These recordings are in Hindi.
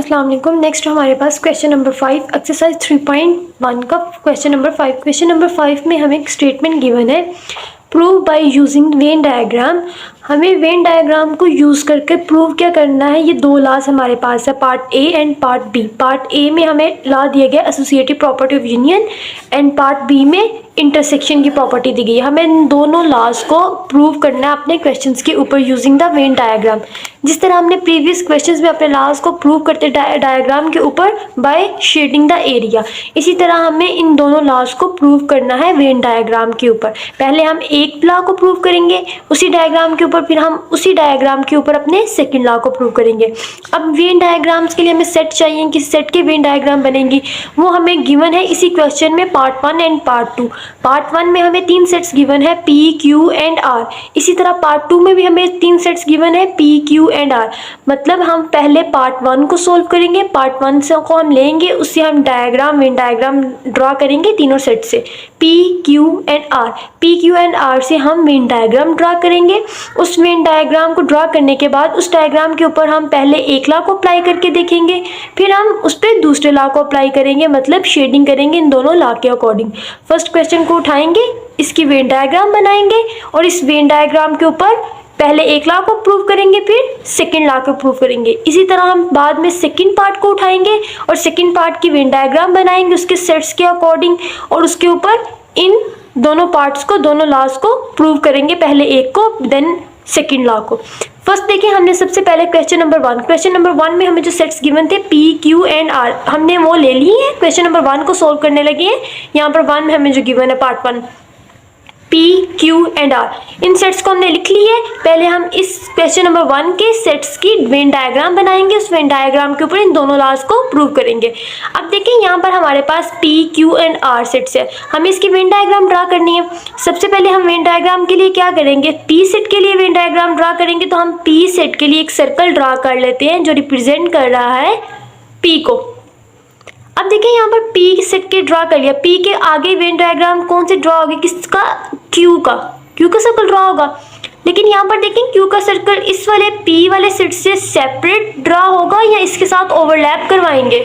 अस्सलाम वालेकुम। नेक्स्ट हमारे पास क्वेश्चन नंबर 5 एक्सरसाइज 3.1 का क्वेश्चन नंबर 5। क्वेश्चन नंबर 5 में हमें एक स्टेटमेंट गिवन है, prove by using Venn diagram. हमें वेन डायग्राम को यूज़ करके प्रूव क्या करना है। ये दो लॉज हमारे पास है, part A and part B. Part A में हमें लॉ दिया गया associative property of union and part B में इंटरसेक्शन की प्रॉपर्टी दी गई है। हमें इन दोनों लॉज को प्रूव करना है अपने क्वेश्चंस के ऊपर यूजिंग द वेन डायग्राम। जिस तरह हमने प्रीवियस क्वेश्चंस में अपने लॉज को प्रूव करते डायग्राम के ऊपर बाय शेडिंग द एरिया, इसी तरह हमें इन दोनों लॉज को प्रूव करना है वेन डायग्राम के ऊपर। पहले हम एक लॉ को प्रूव करेंगे उसी डायग्राम के ऊपर, फिर हम उसी डायग्राम के ऊपर अपने सेकंड लॉ को प्रूव करेंगे। अब वेन डायग्राम्स के लिए हमें सेट चाहिए, किस सेट के वेन डायग्राम बनेंगी वो हमें गिवन है इसी क्वेश्चन में, पार्ट 1 एंड पार्ट 2। पार्ट 1 में हमें 3 सेट्स गिवन है, पी क्यू एंड आर। इसी तरह पार्ट 2 में भी हमें 3 सेट्स गिवन है, पी क्यू एंड आर। मतलब हम पहले पार्ट 1 को सोल्व करेंगे, पार्ट 1 से को हम लेंगे, उससे हम डायग्राम वेन डायग्राम ड्रॉ करेंगे तीनों सेट से, P Q and R. P Q and R से हम वेन डायग्राम ड्रॉ करेंगे। उस वेन डायग्राम को ड्रॉ करने के बाद उस डायग्राम के ऊपर हम पहले एक लॉ को अप्लाई करके देखेंगे, फिर हम उस पर दूसरे लॉ को अप्लाई करेंगे, मतलब शेडिंग करेंगे इन दोनों लॉ के अकॉर्डिंग। फर्स्ट क्वेश्चन को उठाएंगे, इसकी वेन डायग्राम बनाएंगे और इस वेन डायग्राम के ऊपर पहले एक लॉ को प्रूव करेंगे, फिर सेकंड लॉ को प्रूव करेंगे। इसी तरह हम बाद में सेकंड पार्ट को उठाएंगे और सेकंड पार्ट की वेन डायग्राम बनाएंगे उसके सेट्स के अकॉर्डिंग, और उसके ऊपर इन दोनों पार्ट्स को, दोनों लॉज को प्रूव करेंगे, पहले एक को देन सेकंड लॉ को। फर्स्ट देखिए, हमने सबसे पहले क्वेश्चन नंबर 1, क्वेश्चन नंबर 1 में हमें जो सेट्स गिवन थे पी क्यू एंड आर, हमने वो ले लिए हैं। क्वेश्चन नंबर 1 को सोल्व करने लगे हैं। यहाँ पर 1 में हमें जो गिवन है part 1, P Q and R, इन सेट्स को हमने लिख ली है। पहले हम इस क्वेश्चन नंबर 1 के सेट्स की वेन डायग्राम बनाएंगे, उस वेन डायग्राम के ऊपर इन दोनों लॉज को प्रूव करेंगे। अब देखिए, यहाँ पर हमारे पास P Q and R sets है, हमें इसकी वेन डायग्राम ड्रा करनी है। सबसे पहले हम वेन डायग्राम के लिए क्या करेंगे, पी सेट के लिए वेन डायग्राम ड्रा करेंगे। तो हम पी सेट के लिए एक सर्कल ड्रा कर लेते हैं जो रिप्रेजेंट कर रहा है पी को। अब देखिए, यहाँ पर पी सेट के ड्रा कर लिया, पी के आगे वेन डायग्राम कौन से ड्रा होगी, किसका, क्यू का सर्कल ड्रा होगा। लेकिन यहाँ पर देखें, क्यू का सर्कल इस वाले पी वाले सेट से सेपरेट ड्रा होगा या इसके साथ ओवरलैप करवाएंगे।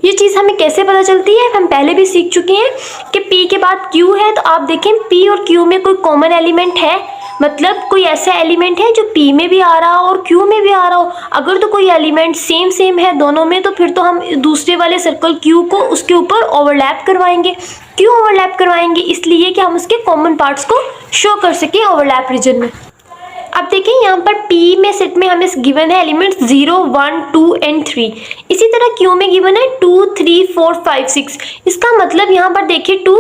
ये चीज़ हमें कैसे पता चलती है, हम पहले भी सीख चुके हैं कि पी के बाद क्यू है, तो आप देखें पी और क्यू में कोई कॉमन एलिमेंट है, मतलब कोई ऐसा एलिमेंट है जो पी में भी आ रहा हो और क्यू में भी आ रहा हो। अगर तो कोई एलिमेंट सेम है दोनों में, तो फिर तो हम दूसरे वाले सर्कल क्यू को उसके ऊपर ओवरलैप करवाएंगे। क्यों ओवरलैप करवाएंगे, इसलिए कि हम उसके कॉमन पार्ट्स को शो कर सके ओवरलैप रीजन में। अब देखिए, यहाँ पर P में सेट में हमें गिवन है एलिमेंट्स 0, 1, 2 एंड 3। इसी तरह Q में गिवन है 2, 3, 4, 5, 6। इसका मतलब यहाँ पर देखिए 2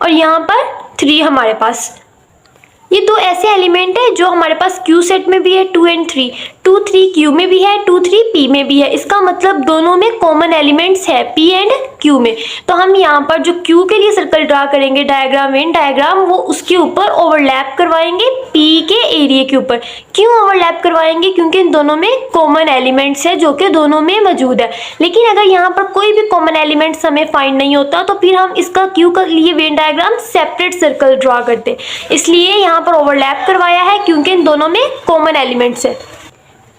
और यहाँ पर 3 हमारे पास, ये दो ऐसे एलिमेंट है जो हमारे पास Q सेट में भी है, 2 एंड 3, 2, 3 Q में भी है, 2, 3 P में भी है। इसका मतलब दोनों में कॉमन एलिमेंट्स है P एंड Q में। तो हम यहाँ पर जो Q के लिए सर्कल ड्रा करेंगे डायग्राम, वेन डायग्राम, वो उसके ऊपर ओवरलैप करवाएंगे P के एरिया के ऊपर। क्यों ओवरलैप करवाएंगे, क्योंकि इन दोनों में कॉमन एलिमेंट्स है जो कि दोनों में मौजूद है। लेकिन अगर यहाँ पर कोई भी कॉमन एलिमेंट्स हमें फाइंड नहीं होता, तो फिर हम इसका Q के लिए Venn diagram separate circle draw करते, इसलिए यहाँ पर ओवरलैप करवाया है क्योंकि इन दोनों में कॉमन एलिमेंट्स है।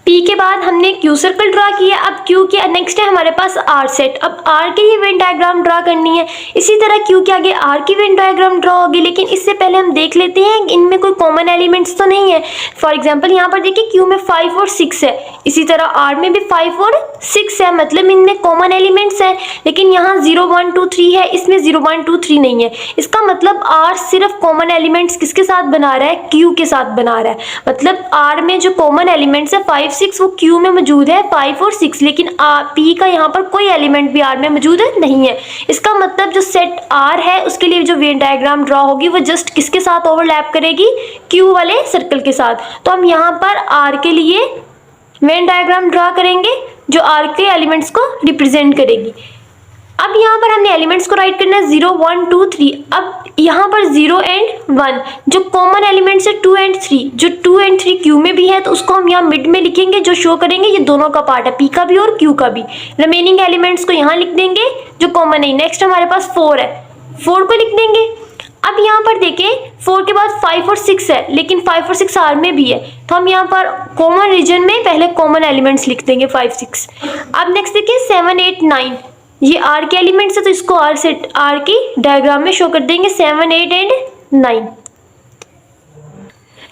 P के बाद हमने Q सर्कल ड्रा किया। अब Q के नेक्स्ट है हमारे पास R सेट। अब R के लिए वेन डायग्राम ड्रा करनी है। इसी तरह Q के आगे R की वेन डायग्राम ड्रा होगी, लेकिन इससे पहले हम देख लेते हैं इनमें कोई कॉमन एलिमेंट्स तो नहीं है। फॉर एग्जांपल यहाँ पर देखिए Q में 5 और 6 है, इसी तरह R में भी 5 और 6 है, मतलब इनमें कॉमन एलिमेंट्स है। लेकिन यहाँ 0, 1, 2, 3 है, इसमें 0, 1, 2, 3 नहीं है। इसका मतलब R सिर्फ कॉमन एलिमेंट्स किसके साथ बना रहा है, Q के साथ बना रहा है। मतलब R में जो कॉमन एलिमेंट्स है 5, 6 वो Q में मौजूद है, 5 और 6, लेकिन P का यहाँ पर कोई एलिमेंट भी R में मौजूद नहीं है। इसका मतलब जो सेट R है उसके लिए जो वेन डायग्राम ड्रा होगी वो जस्ट किसके साथ ओवरलैप करेगी, Q वाले सर्कल के साथ। तो हम यहाँ पर R के लिए वेन डायग्राम ड्रा करेंगे जो R के एलिमेंट्स को रिप्रेजेंट करेगी। अब यहाँ पर हमने एलिमेंट्स को राइट करना है 0, 1, 2, 3। अब यहाँ पर 0 एंड 1 जो कॉमन एलिमेंट्स है 2 एंड 3, जो 2 एंड 3 Q में भी है, तो उसको हम यहाँ मिड में लिखेंगे, जो शो करेंगे ये दोनों का पार्ट है, P का भी और Q का भी। रिमेनिंग एलिमेंट्स को यहाँ लिख देंगे जो कॉमन है। नेक्स्ट हमारे पास 4 है, 4 को लिख देंगे। अब यहाँ पर देखें 4 के बाद 5 और 6 है, लेकिन 5 और 6 आर में भी है, तो हम यहाँ पर कॉमन रीजन में पहले कॉमन एलिमेंट्स लिख देंगे 5 6। अब नेक्स्ट देखिए 7 8 9, ये आर के एलिमेंट्स है तो इसको आर की डायग्राम में शो कर देंगे 7 8 एंड 9।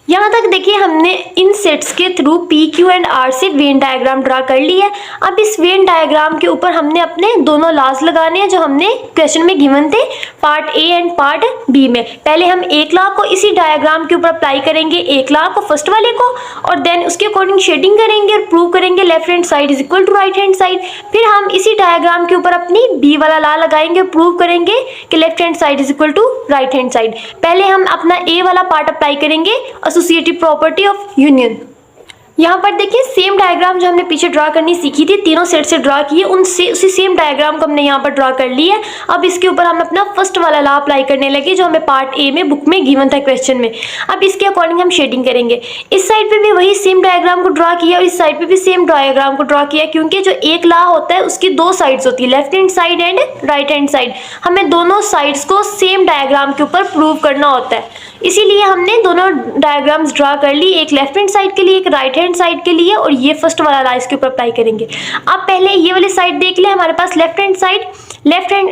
यहाँ तक देखिए हमने इन सेट्स के through P Q and R से वेन डायग्राम ड्रा कर ली है। अब इस वेन डायग्राम के ऊपर हमने अपने दोनों लॉज लगाने हैं जो हमने क्वेश्चन में गिवन थे part A and part B में। पहले हम एक लॉ को इसी डायग्राम के ऊपर अप्लाई करेंगे, एक लॉ को फर्स्ट वाले को, और देन उसके अकॉर्डिंग शेडिंग करेंगे और प्रूव करेंगे left hand side is equal to right hand side. फिर हम इसी डायग्राम के ऊपर अपनी बी वाला लॉ लगाएंगे, प्रूव करेंगे कि left hand side is equal to right hand side. पहले हम अपना ए वाला पार्ट अप्लाई करेंगे, एसोसिएटिव प्रॉपर्टी ऑफ यूनियन। यहाँ पर देखिए सेम डायग्राम जो हमने पीछे ड्रा करनी सीखी थी, तीनों सेट से ड्रा किए, उसी सेम डायग्राम को हमने यहाँ पर ड्रा कर ली है। अब इसके ऊपर हम अपना फर्स्ट वाला लॉ अप्लाई करने लगे जो हमें पार्ट ए में बुक में गिवन था क्वेश्चन में। अब इसके अकॉर्डिंग हम शेडिंग करेंगे। इस साइड पे भी वही सेम डायग्राम को ड्रा किया और इस साइड पे भी सेम डायग्राम को ड्रा किया, क्योंकि जो एक लॉ होता है उसकी दो साइड्स होती है, left hand side and right hand side. हमें दोनों साइड्स को सेम डायग्राम के ऊपर प्रूव करना होता है, इसीलिए हमने दोनों डायग्राम्स ड्रा कर ली, एक लेफ्ट हैंड साइड के लिए एक राइट हैंड साइड के लिए, और ये फर्स्ट वाला लॉ इसके ऊपर अप्लाई करेंगे। अब पहले ये वाली साइड देख ले, हमारे पास लेफ्ट हैंड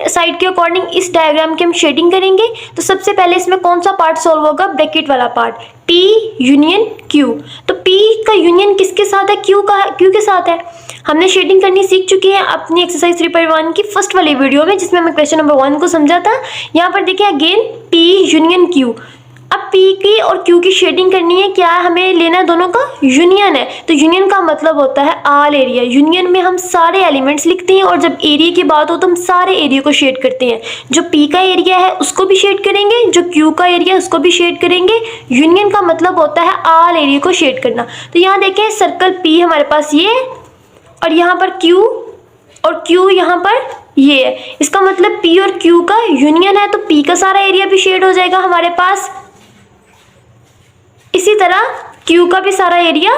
साइड के अकॉर्डिंग इस डायग्राम की हम शेडिंग करेंगे। तो सबसे पहले इसमें कौन सा पार्ट सॉल्व होगा, ब्रैकेट वाला पार्ट, P यूनियन Q। तो P का यूनियन किसके साथ है, Q के साथ है। हमने शेडिंग करनी सीख चुकी है अपनी एक्सरसाइज 3.1 की फर्स्ट वाली वीडियो में, जिसमें हमने क्वेश्चन नंबर 1 को समझा था। यहाँ पर देखिए अगेन P यूनियन Q। अब P की और Q की शेडिंग करनी है, क्या हमें लेना है, दोनों का यूनियन है। तो यूनियन का मतलब होता है ऑल एरिया। यूनियन में हम सारे एलिमेंट्स लिखते हैं और जब एरिया की बात हो तो हम सारे एरिया को शेड करते हैं। जो P का एरिया है उसको भी शेड करेंगे, जो Q का एरिया है उसको भी शेड करेंगे। यूनियन का मतलब होता है ऑल एरिया को शेड करना। तो यहाँ देखें सर्कल P हमारे पास ये है और यहाँ पर Q और Q यहाँ पर ये है। इसका मतलब P और Q का यूनियन है, तो P का सारा एरिया भी शेड हो जाएगा हमारे पास। इसी तरह Q का भी सारा एरिया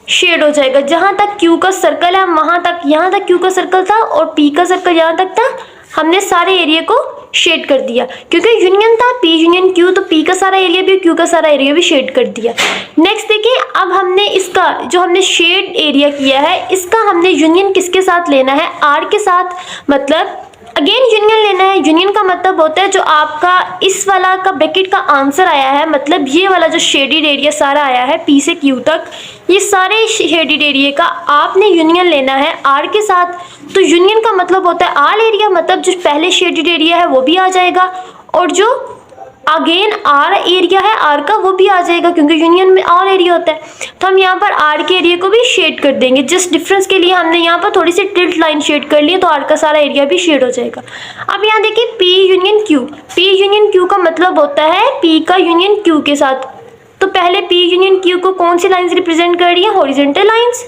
शेड हो जाएगा। जहां तक Q का सर्कल है वहां तक, यहाँ तक Q का सर्कल था और P का सर्कल यहाँ तक था, हमने सारे एरिया को शेड कर दिया क्योंकि यूनियन था P यूनियन Q, तो P का सारा एरिया भी Q का सारा एरिया भी शेड कर दिया। नेक्स्ट देखिए, अब हमने इसका जो हमने शेड एरिया किया है इसका हमने यूनियन किसके साथ लेना है, R के साथ। मतलब अगेन यूनियन लेना है। यूनियन का मतलब होता है जो आपका इस वाला का ब्रैकेट का आंसर आया है, मतलब ये वाला जो शेडेड एरिया सारा आया है P से Q तक, ये सारे शेडेड एरिया का आपने यूनियन लेना है R के साथ। तो यूनियन का मतलब होता है ऑल एरिया, मतलब जो पहले शेडेड एरिया है वो भी आ जाएगा और जो अगेन R एरिया है R का वो भी आ जाएगा, क्योंकि यूनियन में ऑल एरिया होता है। तो हम यहाँ पर R के एरिया को भी शेड कर देंगे। जस्ट डिफरेंस के लिए हमने यहाँ पर थोड़ी सी टिल्ट लाइन शेड कर ली है, तो R का सारा एरिया भी शेड हो जाएगा। अब यहाँ देखिए P union Q। P union Q का मतलब होता है P का यूनियन Q के साथ। तो पहले P यूनियन Q को कौन सी लाइन्स रिप्रेजेंट कर रही है, हॉरिजेंटल लाइन्स।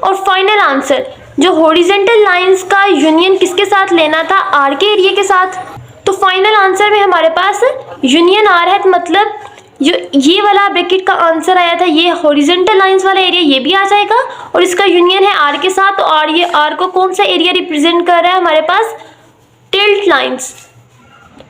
और फाइनल आंसर जो हॉरिजेंटल लाइन्स का यूनियन किसके साथ लेना था, R के एरिया के साथ। तो फाइनल आंसर में हमारे पास यूनियन R है, मतलब जो ये वाला ब्रैकेट का आंसर आया था ये हॉरिजेंटल लाइंस वाला एरिया ये भी आ जाएगा और इसका यूनियन है R के साथ। और ये R को कौन सा एरिया रिप्रेजेंट कर रहा है हमारे पास, टिल्ट लाइंस।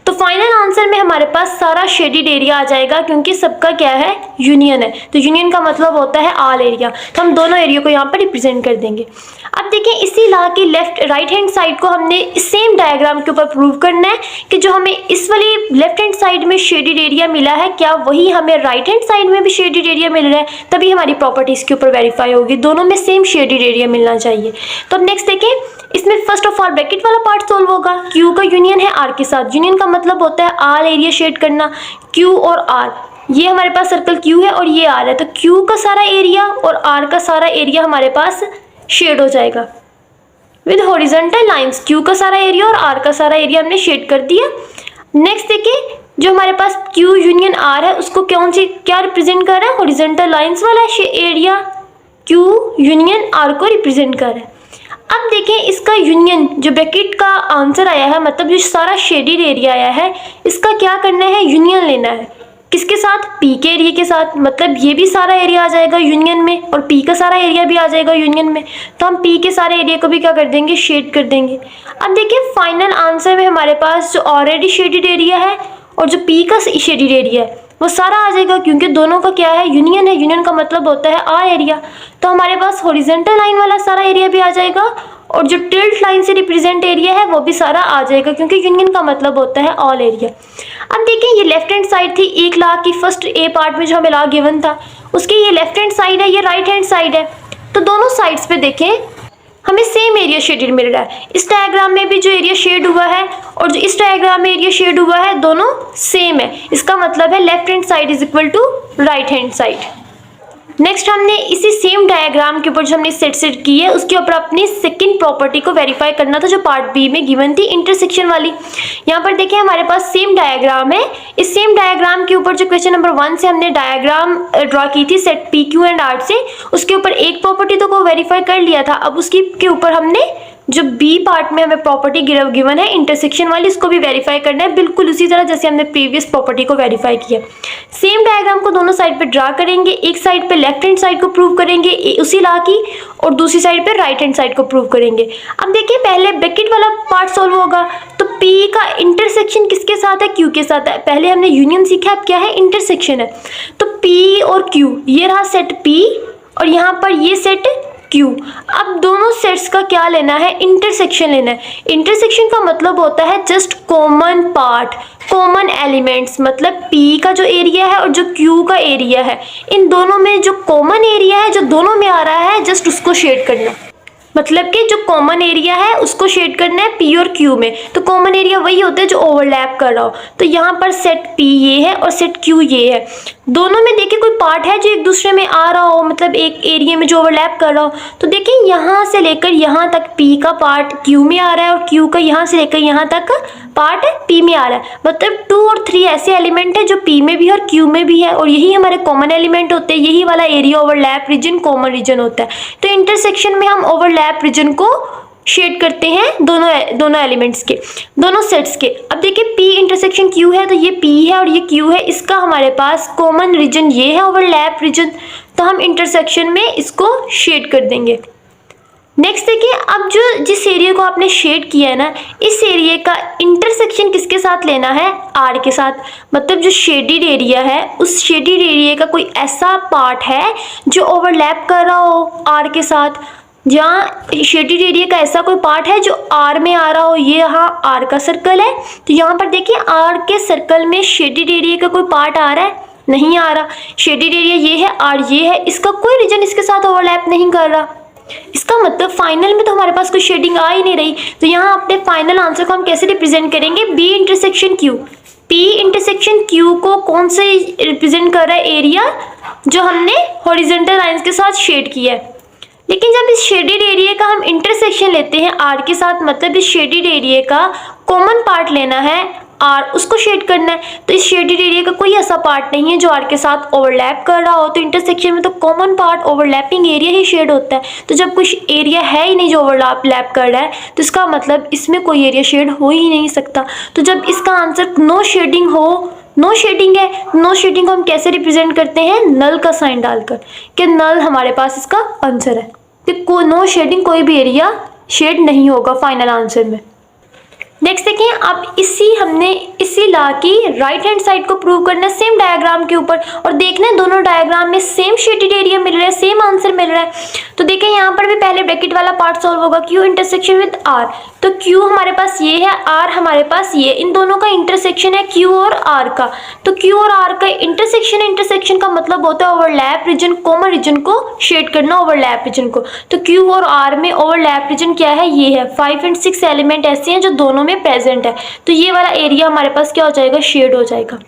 तो फाइनल आंसर में हमारे पास सारा शेडेड एरिया आ जाएगा क्योंकि सबका क्या है, यूनियन है। तो यूनियन का मतलब होता है ऑल एरिया, तो हम दोनों एरिया को यहाँ पर रिप्रेजेंट कर देंगे। अब देखिए इसी लॉ की राइट हैंड साइड को हमने सेम डायग्राम के ऊपर प्रूव करना है कि जो हमें इस वाली लेफ्ट हैंड साइड में शेडेड एरिया मिला है क्या वही हमें राइट हैंड साइड में भी शेडेड एरिया मिल रहा है, तभी हमारी प्रॉपर्टी इसके ऊपर वेरीफाई होगी। दोनों में सेम शेडेड एरिया मिलना चाहिए। तो नेक्स्ट देखें, इसमें फर्स्ट ऑफ ऑल ब्रैकेट वाला पार्ट सोल्व होगा। Q का यूनियन है R के साथ। यूनियन का मतलब होता है ऑल एरिया शेड करना। Q और R, ये हमारे पास सर्कल Q है और ये R है, तो Q का सारा एरिया और R का सारा एरिया हमारे पास शेड हो जाएगा विद हॉरिजॉन्टल लाइंस। Q का सारा एरिया और R का सारा एरिया हमने शेड कर दिया। नेक्स्ट देखिए, जो हमारे पास Q यूनियन R है उसको क्या रिप्रेजेंट कर रहा है, हॉरिजॉन्टल लाइंस वाला एरिया Q यूनियन R को रिप्रेजेंट कर रहा है। अब देखें इसका यूनियन जो ब्रैकेट का आंसर आया है, मतलब जो सारा शेडेड एरिया आया है, इसका क्या करना है, यूनियन लेना है। किसके साथ, P के एरिया के साथ। मतलब ये भी सारा एरिया आ जाएगा यूनियन में और P का सारा एरिया भी आ जाएगा यूनियन में। तो हम P के सारे एरिया को भी क्या कर देंगे, शेड कर देंगे। अब देखिए फाइनल आंसर में हमारे पास जो ऑलरेडी शेडेड एरिया है और जो पी का शेडेड एरिया है वो सारा आ जाएगा, क्योंकि दोनों का क्या है, यूनियन है। यूनियन का मतलब होता है आर एरिया। तो हमारे पास हॉरिजॉन्टल लाइन वाला सारा एरिया भी आ जाएगा और जो टिल्ट लाइन से रिप्रेजेंट एरिया है वो भी सारा आ जाएगा, क्योंकि यूनियन का मतलब होता है ऑल एरिया। अब देखिए ये लेफ्ट हैंड साइड थी 1 लाख की, फर्स्ट ए पार्ट में जो हमें लॉ गिवन था उसकी ये लेफ्ट हैंड साइड है, ये राइट हैंड साइड है। तो दोनों साइड्स पे देखें हमें सेम एरिया शेडेड मिल रहा है। इस डायग्राम में भी जो एरिया शेड हुआ है और जो इस डायग्राम में एरिया शेड हुआ है दोनों सेम है। इसका मतलब है left hand side is equal to right hand side. Next हमने इसी सेम डायग्राम के ऊपर जो हमने सेट की है उसके ऊपर अपनी सेकंड प्रॉपर्टी को वेरीफाई करना था जो पार्ट बी में गिवन थी, इंटरसेक्शन वाली। यहाँ पर देखिए हमारे पास सेम डायग्राम है। इस सेम डायग्राम के ऊपर जो क्वेश्चन नंबर 1 से हमने डायग्राम ड्रॉ की थी set P Q and R से, उसके ऊपर एक प्रॉपर्टी तो को वेरीफाई कर लिया था। अब उसकी के ऊपर हमने जो बी पार्ट में हमें प्रॉपर्टी गिवन है इंटरसेक्शन वाली, इसको भी वेरीफाई करना है बिल्कुल उसी तरह जैसे हमने प्रीवियस प्रॉपर्टी को वेरीफाई किया। सेम डायग्राम को दोनों साइड पे ड्रा करेंगे, एक साइड पे लेफ्ट हैंड साइड को प्रूव करेंगे उसी लॉ की और दूसरी साइड पे राइट हैंड साइड को प्रूव करेंगे। अब देखिए पहले ब्रैकेट वाला पार्ट सॉल्व होगा, तो पी का इंटरसेक्शन किसके साथ है, क्यू के साथ है। पहले हमने यूनियन सीखा, अब क्या है, इंटरसेक्शन है। तो पी और क्यू, ये रहा सेट पी और यहाँ पर ये सेट क्यू। अब दोनों सेट्स का क्या लेना है, इंटरसेक्शन लेना है। इंटरसेक्शन का मतलब होता है just common part, common elements, मतलब पी का जो एरिया है और जो क्यू का एरिया है, इन दोनों में जो कॉमन एरिया है जो दोनों में आ रहा है जस्ट उसको शेड करना। मतलब कि जो कॉमन एरिया है उसको शेड करना है पी और क्यू में। तो कॉमन एरिया वही होता है जो ओवरलैप कर रहा हो। तो यहाँ पर सेट पी ये है और सेट क्यू ये है। दोनों में देखिए कोई पार्ट है जो एक दूसरे में आ रहा हो, मतलब एक एरिया में जो ओवरलैप कर रहा हो। तो देखिए यहाँ से लेकर यहाँ तक पी का पार्ट क्यू में आ रहा है और क्यू का यहाँ से लेकर यहाँ तक पार्ट पी में आ रहा है। मतलब 2 और 3 ऐसे एलिमेंट है जो पी में भी है और क्यू में भी है और यही हमारे कॉमन एलिमेंट होते हैं। यही वाला area overlap region common region होता है। तो इंटरसेक्शन में हम ओवरलैप रीजन को शेड करते हैं दोनों एलिमेंट्स के, दोनों सेट्स के। अब देखिए P इंटरसेक्शन Q है, तो ये P है और ये Q है, इसका हमारे पास कॉमन रीजन ये है ओवरलैप रीजन, तो हम इंटरसेक्शन में इसको शेड कर देंगे। नेक्स्ट देखिए अब जो जिस एरिया को आपने शेड किया है ना, इस एरिया का इंटरसेक्शन किसके साथ लेना है, R के साथ। मतलब जो शेडेड एरिया है उस शेडेड एरिया का कोई ऐसा पार्ट है जो ओवरलैप कर रहा हो R के साथ। जहाँ शेडेड एरिया का ऐसा कोई पार्ट है जो R में आ रहा हो, ये यहाँ R का सर्कल है। तो यहाँ पर देखिए R के सर्कल में शेडेड एरिया का कोई पार्ट आ रहा है, नहीं आ रहा। शेडेड एरिया ये है, R ये है, इसका कोई रीजन इसके साथ ओवरलैप नहीं कर रहा। इसका मतलब फाइनल में तो हमारे पास कोई शेडिंग आ ही नहीं रही। तो यहाँ अपने फाइनल आंसर को हम कैसे रिप्रेजेंट करेंगे, B intersection Q। P intersection Q को कौन से रिप्रेजेंट कर रहा है, एरिया जो हमने हॉरिजॉन्टल लाइंस के साथ शेड किया है। लेकिन जब इस शेडेड एरिया का हम इंटरसेक्शन लेते हैं R के साथ, मतलब इस शेडेड एरिया का कॉमन पार्ट लेना है R, उसको शेड करना है। तो इस शेडेड एरिया का कोई ऐसा पार्ट नहीं है जो R के साथ ओवरलैप कर रहा हो। तो इंटरसेक्शन में तो कॉमन पार्ट ओवरलैपिंग एरिया ही शेड होता है। तो जब कुछ एरिया है ही नहीं जो ओवरलैप कर रहा है तो इसका मतलब इसमें कोई एरिया शेड हो ही नहीं सकता। तो जब इसका आंसर नो शेडिंग हो, नो शेडिंग है, नो शेडिंग को हम कैसे रिप्रेजेंट करते हैं, नल का साइन डालकर, कि नल हमारे पास इसका आंसर है। तो नो शेडिंग, कोई भी एरिया शेड नहीं होगा फाइनल आंसर में। नेक्स्ट देखिए अब हमने इसी लॉ की राइट हैंड साइड को प्रूव करना है सेम डायग्राम के ऊपर और देखना है दोनों डायग्राम में सेम शेडेड एरिया मिल रहा है, सेम आंसर मिल रहा है। तो देखिए यहाँ पर भी पहले ब्रैकेट वाला पार्ट सॉल्व होगा, Q इंटरसेक्शन विद R। तो Q हमारे पास ये है, R हमारे पास ये, इन दोनों का इंटरसेक्शन है Q और R का। तो Q और R का इंटरसेक्शन का मतलब होता है ओवरलैप रीजन, कॉमन रीजन को शेड करना, ओवरलैप रीजन को। तो Q और R में ओवरलैप रीजन क्या है, ये है। 5 और 6 एलिमेंट ऐसे हैं जो दोनों में प्रेजेंट है। तो ये वाला एरिया हमारे पास क्या हो जाएगा, शेड हो जाएगा।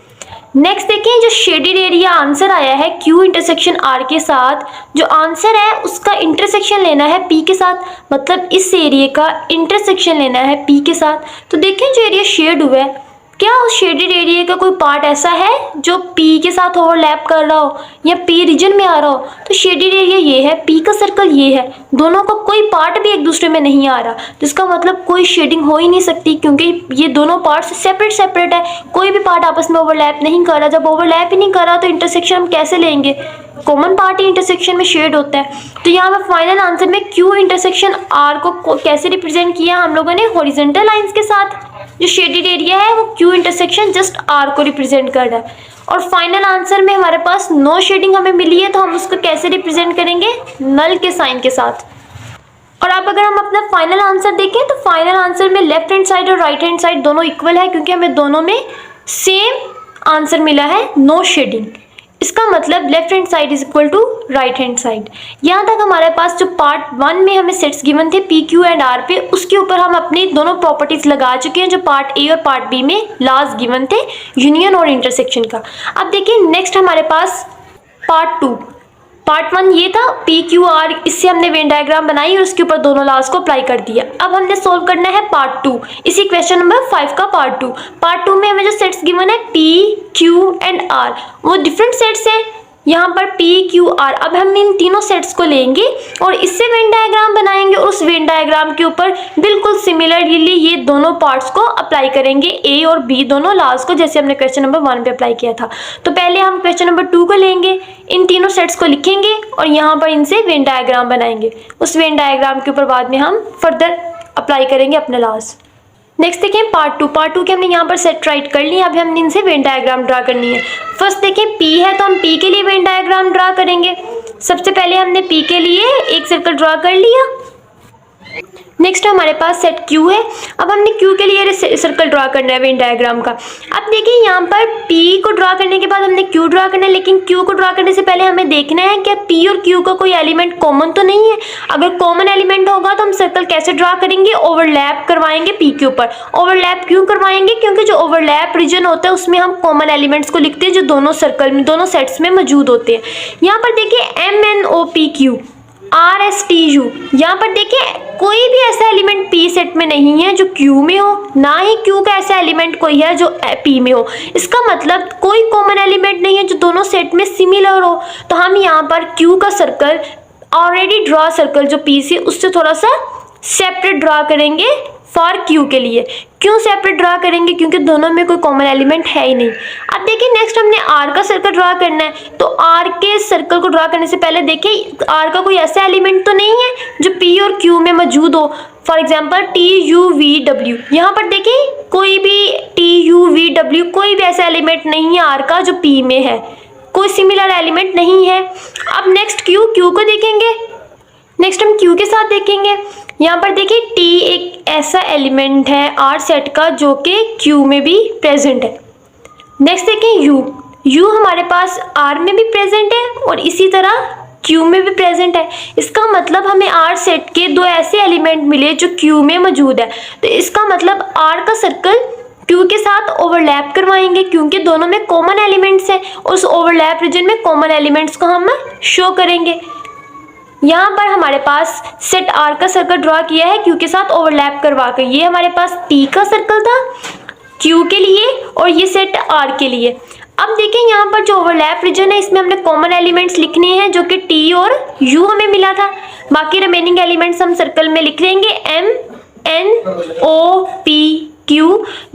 नेक्स्ट देखिए जो शेडेड एरिया आंसर आया है Q इंटरसेक्शन R के साथ, जो आंसर है उसका इंटरसेक्शन लेना है P के साथ। मतलब इस एरिया का इंटरसेक्शन लेना है P के साथ। तो देखिए जो एरिया शेड हुआ है, क्या उस शेडेड एरिया का कोई पार्ट ऐसा है जो P के साथ ओवरलैप कर रहा हो या P रीजन में आ रहा हो। तो शेडेड एरिया ये है, P का सर्कल ये है, दोनों का कोई पार्ट भी एक दूसरे में नहीं आ रहा। तो इसका मतलब कोई शेडिंग हो ही नहीं सकती, क्योंकि ये दोनों पार्ट्स सेपरेट है, कोई भी पार्ट आपस में ओवरलैप नहीं कर रहा। जब ओवरलैप ही नहीं कर रहा तो इंटरसेक्शन हम कैसे लेंगे, कॉमन पार्ट ही इंटरसेक्शन में शेड होता है। तो यहाँ पर फाइनल आंसर में Q इंटरसेक्शन R को कैसे रिप्रेजेंट किया हम लोगों ने, हॉरिजॉन्टल लाइंस के साथ। जो शेडेड एरिया है वो Q इंटरसेक्शन जस्ट R को रिप्रेजेंट कर रहा है। और फाइनल आंसर में हमारे पास नो शेडिंग हमें मिली है, तो हम उसको कैसे रिप्रेजेंट करेंगे, नल के साइन के साथ। और अब अगर हम अपना फाइनल आंसर देखें तो फाइनल आंसर में लेफ्ट हैंड साइड और राइट हैंड साइड दोनों इक्वल है, क्योंकि हमें दोनों में सेम आंसर मिला है, नो शेडिंग। इसका मतलब left hand side is equal to right hand side. यहाँ तक हमारे पास जो पार्ट 1 में हमें सेट्स गिवन थे P, Q एंड R पे, उसके ऊपर हम अपनी दोनों प्रॉपर्टीज लगा चुके हैं जो पार्ट A और पार्ट B में लास्ट गिवन थे, यूनियन और इंटरसेक्शन का। अब देखिए नेक्स्ट हमारे पास पार्ट 2। पार्ट 1 ये था P, Q, R, इससे हमने वेन डायग्राम बनाई और उसके ऊपर दोनों लॉज को अप्लाई कर दिया। अब हमने सोल्व करना है पार्ट 2, इसी क्वेश्चन नंबर 5 का पार्ट 2। पार्ट 2 में हमें जो सेट्स गिवन है P, Q एंड R, वो डिफरेंट सेट्स हैं। यहाँ पर P, Q, R, अब हम इन तीनों सेट्स को लेंगे और इससे वेन डायग्राम बनाएंगे और उस वेन डायग्राम के ऊपर बिल्कुल सिमिलरली ये दोनों पार्ट्स को अप्लाई करेंगे, A और B दोनों लॉज को, जैसे हमने क्वेश्चन नंबर 1 पे अप्लाई किया था। तो पहले हम क्वेश्चन नंबर 2 को लेंगे, इन तीनों सेट्स को लिखेंगे और यहाँ पर इनसे वेन डायग्राम बनाएंगे। उस वेन डायग्राम के ऊपर बाद में हम फर्दर अप्लाई करेंगे अपने लॉज। नेक्स्ट देखें पार्ट 2। पार्ट 2 के हमने यहाँ पर सेट राइट कर ली, अभी हमने इनसे वेन डायग्राम ड्रा करनी है। फर्स्ट देखें P है तो हम P के लिए वेन डायग्राम ड्रा करेंगे। सबसे पहले हमने P के लिए एक सर्कल ड्रा कर लिया। नेक्स्ट हमारे पास सेट Q है, अब हमने Q के लिए सर्कल ड्रा करना है वेन डायग्राम का। अब देखिए यहाँ पर P को ड्रा करने के बाद हमने Q ड्रा करना है, लेकिन Q को ड्रा करने से पहले हमें देखना है कि P और Q का कोई एलिमेंट कॉमन तो नहीं है। अगर कॉमन एलिमेंट होगा तो हम सर्कल कैसे ड्रा करेंगे, ओवरलैप करवाएंगे P के ऊपर। ओवरलैप क्यों करवाएंगे, क्योंकि जो ओवरलैप रीजन होता है उसमें हम कॉमन एलिमेंट्स को लिखते हैं जो दोनों सर्कल में, दोनों सेट्स में मौजूद होते हैं। यहाँ पर देखिए MNOPQ RSTU, यहाँ पर देखिए कोई भी ऐसा एलिमेंट P सेट में नहीं है जो Q में हो, ना ही Q का ऐसा एलिमेंट कोई है जो P में हो। इसका मतलब कोई कॉमन एलिमेंट नहीं है जो दोनों सेट में सिमिलर हो। तो हम यहाँ पर Q का सर्कल ऑलरेडी ड्रॉ सर्कल जो P से उससे थोड़ा सा सेपरेट ड्रॉ करेंगे फॉर Q के लिए। क्यों सेपरेट ड्रॉ करेंगे, क्योंकि दोनों में कोई कॉमन एलिमेंट है ही नहीं। अब देखिए नेक्स्ट हमने R का सर्कल ड्रॉ करना है, तो R के सर्कल को ड्रॉ करने से पहले देखिए R का कोई ऐसा एलिमेंट तो नहीं है जो P और Q में मौजूद हो। फॉर एग्जाम्पल TUVW, यहाँ पर देखिए कोई भी TUVW कोई भी ऐसा एलिमेंट नहीं है R का जो P में है, कोई सिमिलर एलिमेंट नहीं है। अब नेक्स्ट Q को देखेंगे, नेक्स्ट हम Q के साथ देखेंगे। यहाँ पर देखिए T एक ऐसा एलिमेंट है R सेट का जो कि Q में भी प्रेजेंट है। नेक्स्ट देखें U हमारे पास R में भी प्रेजेंट है और इसी तरह Q में भी प्रेजेंट है। इसका मतलब हमें R सेट के दो ऐसे एलिमेंट मिले जो Q में मौजूद है। तो इसका मतलब R का सर्कल Q के साथ ओवरलैप करवाएंगे, क्योंकि दोनों में कॉमन एलिमेंट्स हैं। उस ओवरलैप रीजन में कॉमन एलिमेंट्स को हम शो करेंगे। यहाँ पर हमारे पास सेट R का सर्कल ड्रॉ किया है Q के साथ ओवरलैप करवा कर। ये हमारे पास P का सर्कल था Q के लिए और ये सेट R के लिए। अब देखें यहाँ पर जो ओवरलैप रीजन है इसमें हमने कॉमन एलिमेंट्स लिखने हैं जो कि T और U हमें मिला था। बाकी रिमेनिंग एलिमेंट्स हम सर्कल में लिख लेंगे MNOPQ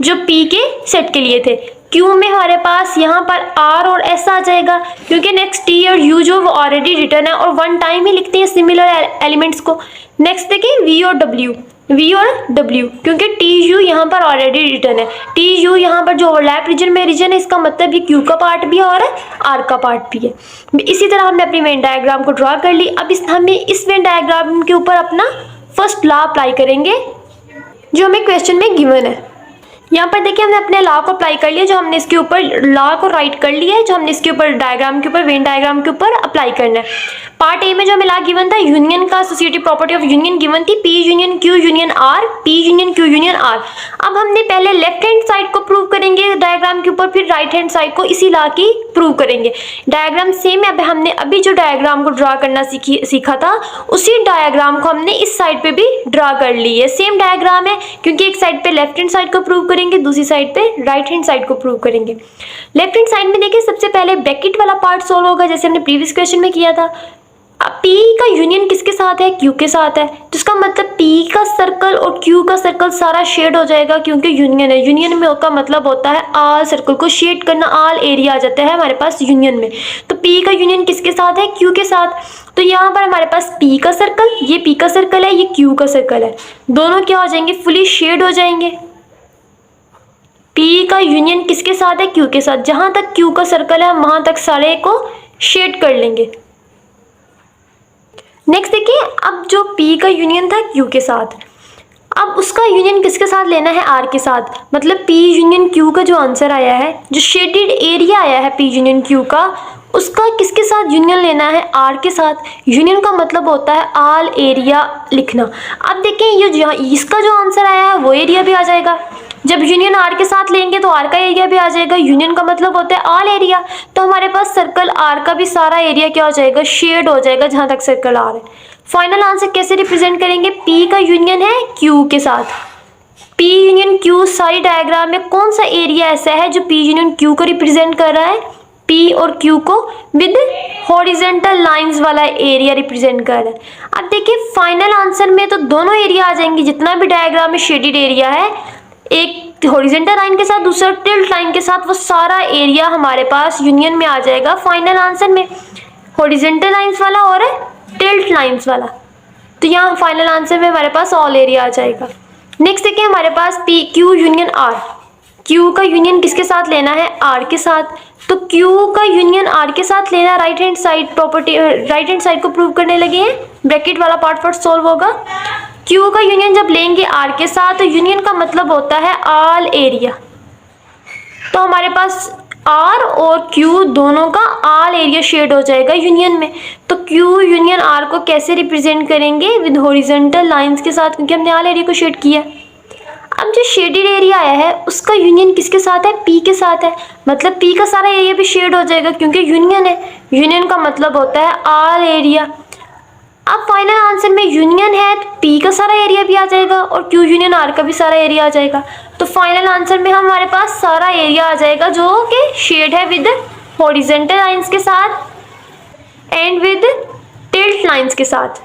जो P के सेट के लिए थे। Q में हमारे पास यहाँ पर R और S आ जाएगा, क्योंकि नेक्स्ट T और U जो वो ऑलरेडी रिटर्न है और वन टाइम ही लिखते हैं सिमिलर एलिमेंट्स को। नेक्स्ट देखिए V और W, क्योंकि TU यहाँ पर ऑलरेडी रिटर्न है। TU यहाँ पर जो ओवरलैप रीजन है, इसका मतलब ये Q का पार्ट भी है और R का पार्ट भी है। इसी तरह हमने अपनी वेन डायग्राम को ड्रॉ कर ली। अब हमें इस वेन डायग्राम के ऊपर अपना फर्स्ट लॉ अप्लाई करेंगे जो हमें क्वेश्चन में गिवन है। यहाँ पर देखिए हमने अपने लॉ को अप्लाई कर लिया, जो हमने इसके ऊपर लॉ को राइट कर लिया है, जो हमने इसके ऊपर डायग्राम के ऊपर वेन डायग्राम के ऊपर अप्लाई करना है। पार्ट ए में जो हमें लॉ गिवन था, यूनियन का associative property of union given थी, P union Q union R, P union Q union R। अब हमने पहले लेफ्ट हैंड साइड को प्रूव करेंगे डायग्राम के ऊपर, फिर राइट हैंड साइड को इसी लॉ की प्रूव करेंगे। डायग्राम सेम है, हमने अभी जो डायग्राम को ड्रा करना सीखा था उसी डायग्राम को हमने इस साइड पे भी ड्रा कर ली है। सेम डायग्राम है, क्योंकि एक साइड पे लेफ्ट हैंड साइड को प्रूव करेंगे, दूसरी साइड पे राइट हैंड साइड को प्रूव करेंगे। लेफ्ट हैंड साइड में देखिए सबसे पहले ब्रैकेट वाला पार्ट सोल्व होगा, जैसे हमने प्रीवियस क्वेश्चन में किया था। P का यूनियन किसके साथ है, Q के साथ है, तो इसका मतलब P का सर्कल और Q का सर्कल सारा शेड हो जाएगा, क्योंकि यूनियन है। यूनियन में का मतलब होता है ऑल सर्कल को शेड करना, ऑल एरिया आ जाता है हमारे पास यूनियन में। तो P का यूनियन किसके साथ है, Q के साथ। तो यहाँ पर हमारे पास P का सर्कल, ये P का सर्कल है, ये Q का सर्कल है, दोनों क्या हो जाएंगे, फुली शेड हो जाएंगे। पी का यूनियन किसके साथ है, क्यू के साथ। जहां तक क्यू का सर्कल है हम वहां तक सारे को शेड कर लेंगे। नेक्स्ट देखिए, अब जो पी का यूनियन था क्यू के साथ, अब उसका यूनियन किसके साथ लेना है, आर के साथ। मतलब पी यूनियन क्यू का जो आंसर आया है, जो शेडेड एरिया आया है पी यूनियन क्यू का, उसका किसके साथ यूनियन लेना है, आर के साथ। यूनियन का मतलब होता है ऑल एरिया लिखना। अब देखें ये इसका जो आंसर आया है वो एरिया भी आ जाएगा। जब यूनियन आर के साथ लेंगे तो आर का एरिया भी आ जाएगा। यूनियन का मतलब होता है ऑल एरिया, तो हमारे पास सर्कल आर का भी सारा एरिया क्या हो जाएगा, शेड हो जाएगा जहां तक सर्कल आर है। फाइनल आंसर कैसे रिप्रेजेंट करेंगे, पी का यूनियन है क्यू के साथ। पी यूनियन क्यू सारी डायग्राम में कौन सा एरिया ऐसा है जो पी यूनियन क्यू को रिप्रेजेंट कर रहा है, पी और क्यू को विद हॉरिजेंटल लाइंस वाला एरिया रिप्रेजेंट कर रहा है। अब देखिए फाइनल आंसर में तो दोनों एरिया आ जाएंगे, जितना भी डायग्राम में शेडेड एरिया है, एक हॉरिजेंटल लाइन के साथ दूसरा टिल्ट लाइन के साथ, वो सारा एरिया हमारे पास यूनियन में आ जाएगा फाइनल आंसर में, हॉरिजेंटल लाइंस वाला और टिल्ट लाइंस वाला। तो यहाँ फाइनल आंसर में हमारे पास ऑल एरिया आ जाएगा। नेक्स्ट देखिए हमारे पास P Q union R, Q का यूनियन किसके साथ लेना है, आर के साथ। तो क्यू का यूनियन आर के साथ लेना, right hand side property, right hand side को प्रूव करने लगे हैं, ब्रैकेट वाला पार्ट फर्स्ट सॉल्व होगा। क्यू का यूनियन जब लेंगे आर के साथ, तो यूनियन का मतलब होता है ऑल एरिया। तो हमारे पास आर और क्यू दोनों का ऑल एरिया शेड हो जाएगा यूनियन में। तो क्यू यूनियन आर को कैसे रिप्रेजेंट करेंगे, विद हॉरिजॉन्टल लाइंस के साथ, क्योंकि हमने ऑल एरिया को शेड किया। अब जो शेडेड एरिया आया है उसका यूनियन किसके साथ है, पी के साथ है। मतलब पी का सारा एरिया भी शेड हो जाएगा क्योंकि यूनियन है। यूनियन का मतलब होता है ऑल एरिया। अब फाइनल आंसर में यूनियन है तो पी का सारा एरिया भी आ जाएगा और क्यू यूनियन आर का भी सारा एरिया आ जाएगा। तो फाइनल आंसर में हमारे पास सारा एरिया आ जाएगा जो कि शेड है विद हॉरिजॉन्टल लाइंस के साथ एंड विद टिल्ट लाइंस के साथ।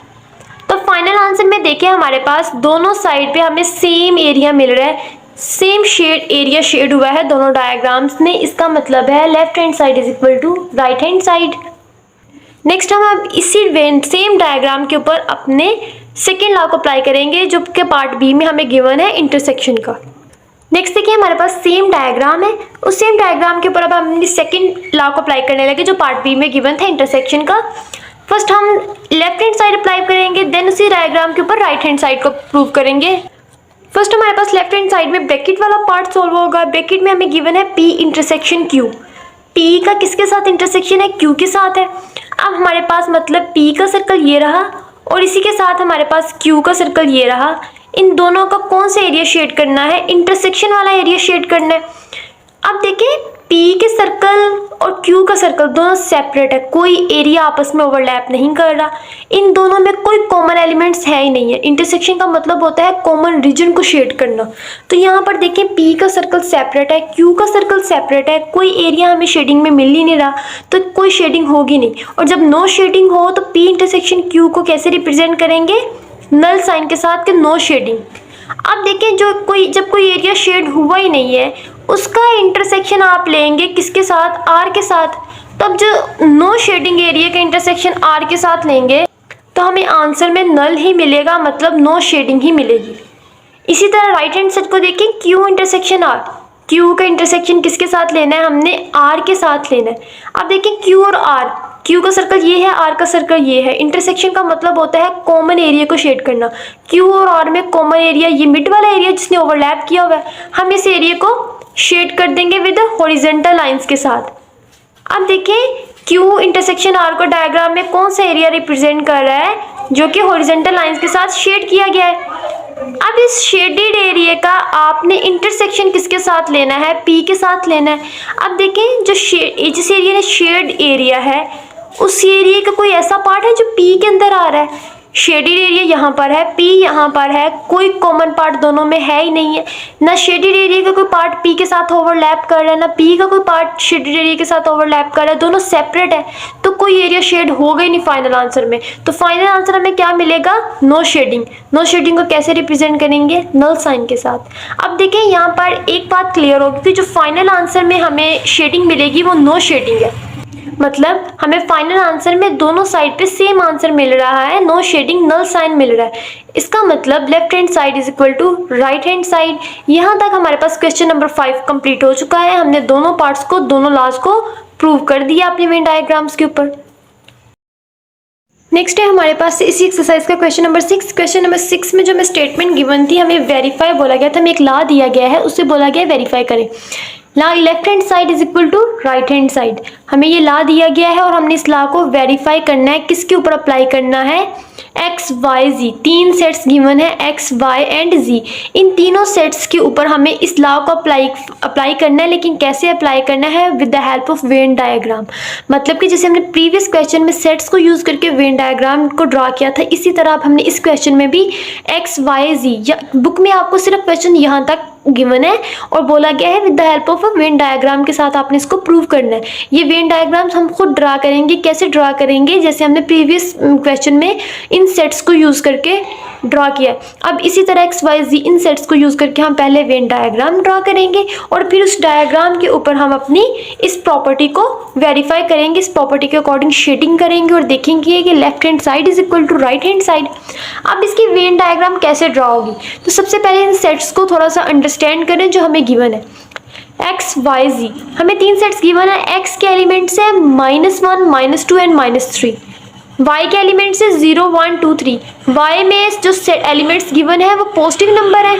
तो फाइनल आंसर में देखिए हमारे पास दोनों साइड पे हमें सेम एरिया मिल रहा है, सेम शेड एरिया शेड हुआ है दोनों डायग्राम्स में। इसका मतलब है left hand side is equal to right hand side. Next हम अब इसी सेम डायग्राम के ऊपर अपने सेकेंड लॉ को अप्लाई करेंगे जो कि पार्ट बी में हमें गिवन है इंटरसेक्शन का। नेक्स्ट देखिए हमारे पास सेम डायग्राम है, उस सेम डायग्राम के ऊपर अब हम सेकेंड लॉ को अप्लाई करने लगे जो पार्ट बी में गिवन था इंटरसेक्शन का। फर्स्ट हम लेफ्ट हैंड साइड अप्लाई करेंगे, देन उसी डायग्राम के ऊपर राइट हैंड साइड को प्रूव करेंगे। फर्स्ट हमारे पास लेफ्ट हैंड साइड में ब्रैकेट वाला पार्ट सॉल्व होगा। ब्रैकेट में हमें गिवन है पी इंटरसेक्शन क्यू। पी का किसके साथ इंटरसेक्शन है, क्यू के साथ है। अब हमारे पास मतलब पी का सर्कल ये रहा और इसी के साथ हमारे पास क्यू का सर्कल ये रहा। इन दोनों का कौन सा एरिया शेड करना है, इंटरसेक्शन वाला एरिया शेड करना है। अब देखिए पी के सर्कल और क्यू का सर्कल दोनों सेपरेट है, कोई एरिया आपस में ओवरलैप नहीं कर रहा। इन दोनों में कोई कॉमन एलिमेंट्स है ही नहीं है। इंटरसेक्शन का मतलब होता है कॉमन रीजन को शेड करना। तो यहाँ पर देखिए पी का सर्कल सेपरेट है, क्यू का सर्कल सेपरेट है, कोई एरिया हमें शेडिंग में मिल ही नहीं रहा, तो कोई शेडिंग होगी नहीं। और जब नो शेडिंग हो तो पी इंटरसेक्शन क्यू को कैसे रिप्रेजेंट करेंगे, नल साइन के साथ के नो शेडिंग। अब देखिए जब कोई एरिया शेड हुआ ही नहीं है उसका इंटरसेक्शन आप लेंगे किसके साथ, आर के साथ। तब जो नो शेडिंग एरिया का इंटरसेक्शन आर के साथ लेंगे तो हमें आंसर में नल ही मिलेगा, मतलब नो शेडिंग ही मिलेगी। इसी तरह राइट हैंड साइड को देखें, क्यू इंटरसेक्शन आर, क्यू का इंटरसेक्शन किसके साथ लेना है, हमने आर के साथ लेना है। अब देखिए क्यू और आर, क्यू का सर्कल ये है, आर का सर्कल ये है। इंटरसेक्शन का मतलब होता है कॉमन एरिया को शेड करना। क्यू और आर में कॉमन एरिया ये मिड वाला एरिया जिसने ओवरलैप किया हुआ है, हम इस एरिया को शेड कर देंगे विद हॉरिजॉन्टल लाइंस के साथ। अब देखें क्यू इंटरसेक्शन आर को डायग्राम में कौन सा एरिया रिप्रेजेंट कर रहा है, जो कि हॉरिजॉन्टल लाइंस के साथ शेड किया गया है। अब इस शेडेड एरिया का आपने इंटरसेक्शन किसके साथ लेना है, पी के साथ लेना है। अब देखें जिस एरिया ने शेड एरिया है उस एरिया का कोई ऐसा पार्ट है जो पी के अंदर आ रहा है। शेडेड एरिया यहाँ पर है, पी यहाँ पर है, कोई कॉमन पार्ट दोनों में है ही नहीं है। ना शेडेड एरिया का कोई पार्ट पी के साथ ओवरलैप कर रहा है, ना पी का कोई पार्ट शेडेड एरिया के साथ ओवरलैप कर रहा है, दोनों सेपरेट है। तो कोई एरिया शेड होगा ही नहीं फाइनल आंसर में। तो फाइनल आंसर हमें क्या मिलेगा, नो शेडिंग। नो शेडिंग को कैसे रिप्रेजेंट करेंगे, नल साइन के साथ। अब देखिए यहाँ पर एक बात क्लियर होगी कि जो फाइनल आंसर में हमें शेडिंग मिलेगी वो नो शेडिंग है। मतलब हमें फाइनल आंसर में दोनों साइड पे सेम आंसर मिल रहा है, नो शेडिंग, नल साइन मिल रहा है। इसका मतलब left hand side is equal to right hand side. यहाँ तक हमारे पास क्वेश्चन नंबर 5 कंप्लीट हो चुका है। हमने दोनों पार्ट्स को, दोनों लॉज को प्रूव कर दिया अपने वेन डायग्राम्स के ऊपर। नेक्स्ट है हमारे पास इसी एक्सरसाइज का क्वेश्चन नंबर 6। क्वेश्चन नंबर 6 में जो हमें स्टेटमेंट गिवन थी, हमें वेरीफाई बोला गया था, हमें एक लॉ दिया गया है, उससे बोला गया वेरीफाई करें। Law left hand side is equal to right hand side, हमें ये लॉ दिया गया है और हमने इस लॉ को वेरीफाई करना है। किसके ऊपर अप्लाई करना है? एक्स वाई जी, तीन सेट्स गिवन है, एक्स वाई एंड जी। इन तीनों सेट्स के ऊपर हमें इस लॉ को अप्लाई करना है, लेकिन कैसे अप्लाई करना है? With the help of Venn diagram. मतलब कि जैसे हमने प्रीवियस क्वेश्चन में सेट्स को यूज करके वेन डायग्राम को ड्रा किया था, इसी तरह अब हमने इस क्वेश्चन में भी एक्स वाई जी, या बुक में आपको सिर्फ क्वेश्चन यहाँ तक गिवन है और बोला गया है with the help of a Venn diagram के साथ आपने इसको प्रूव करना है। ये वेन डायग्राम्स हम खुद ड्रा करेंगे। कैसे ड्रा करेंगे? जैसे हमने प्रीवियस क्वेश्चन में इन सेट्स को यूज करके ड्रा किया है, अब इसी तरह एक्स वाई जी इन सेट्स को यूज करके हम पहले वेन डायग्राम ड्रा करेंगे और फिर उस डायग्राम के ऊपर हम अपनी इस प्रॉपर्टी को वेरीफाई करेंगे, इस प्रॉपर्टी के अकॉर्डिंग शेडिंग करेंगे और देखेंगे कि left hand side is equal to right hand side. अब इसकी वेन डायग्राम कैसे ड्रा होगी? तो सबसे पहले इन सेट्स को थोड़ा सा अंडरस्टैंड करें जो हमें गिवन है। एक्स वाई जी, हमें तीन सेट्स गिवन है। एक्स के एलिमेंट्स है -1, -2 एंड -3। y के एलिमेंट्स है 0, 1, 2, 3। y में जो एलिमेंट्स गिवन है वो पॉजिटिव नंबर है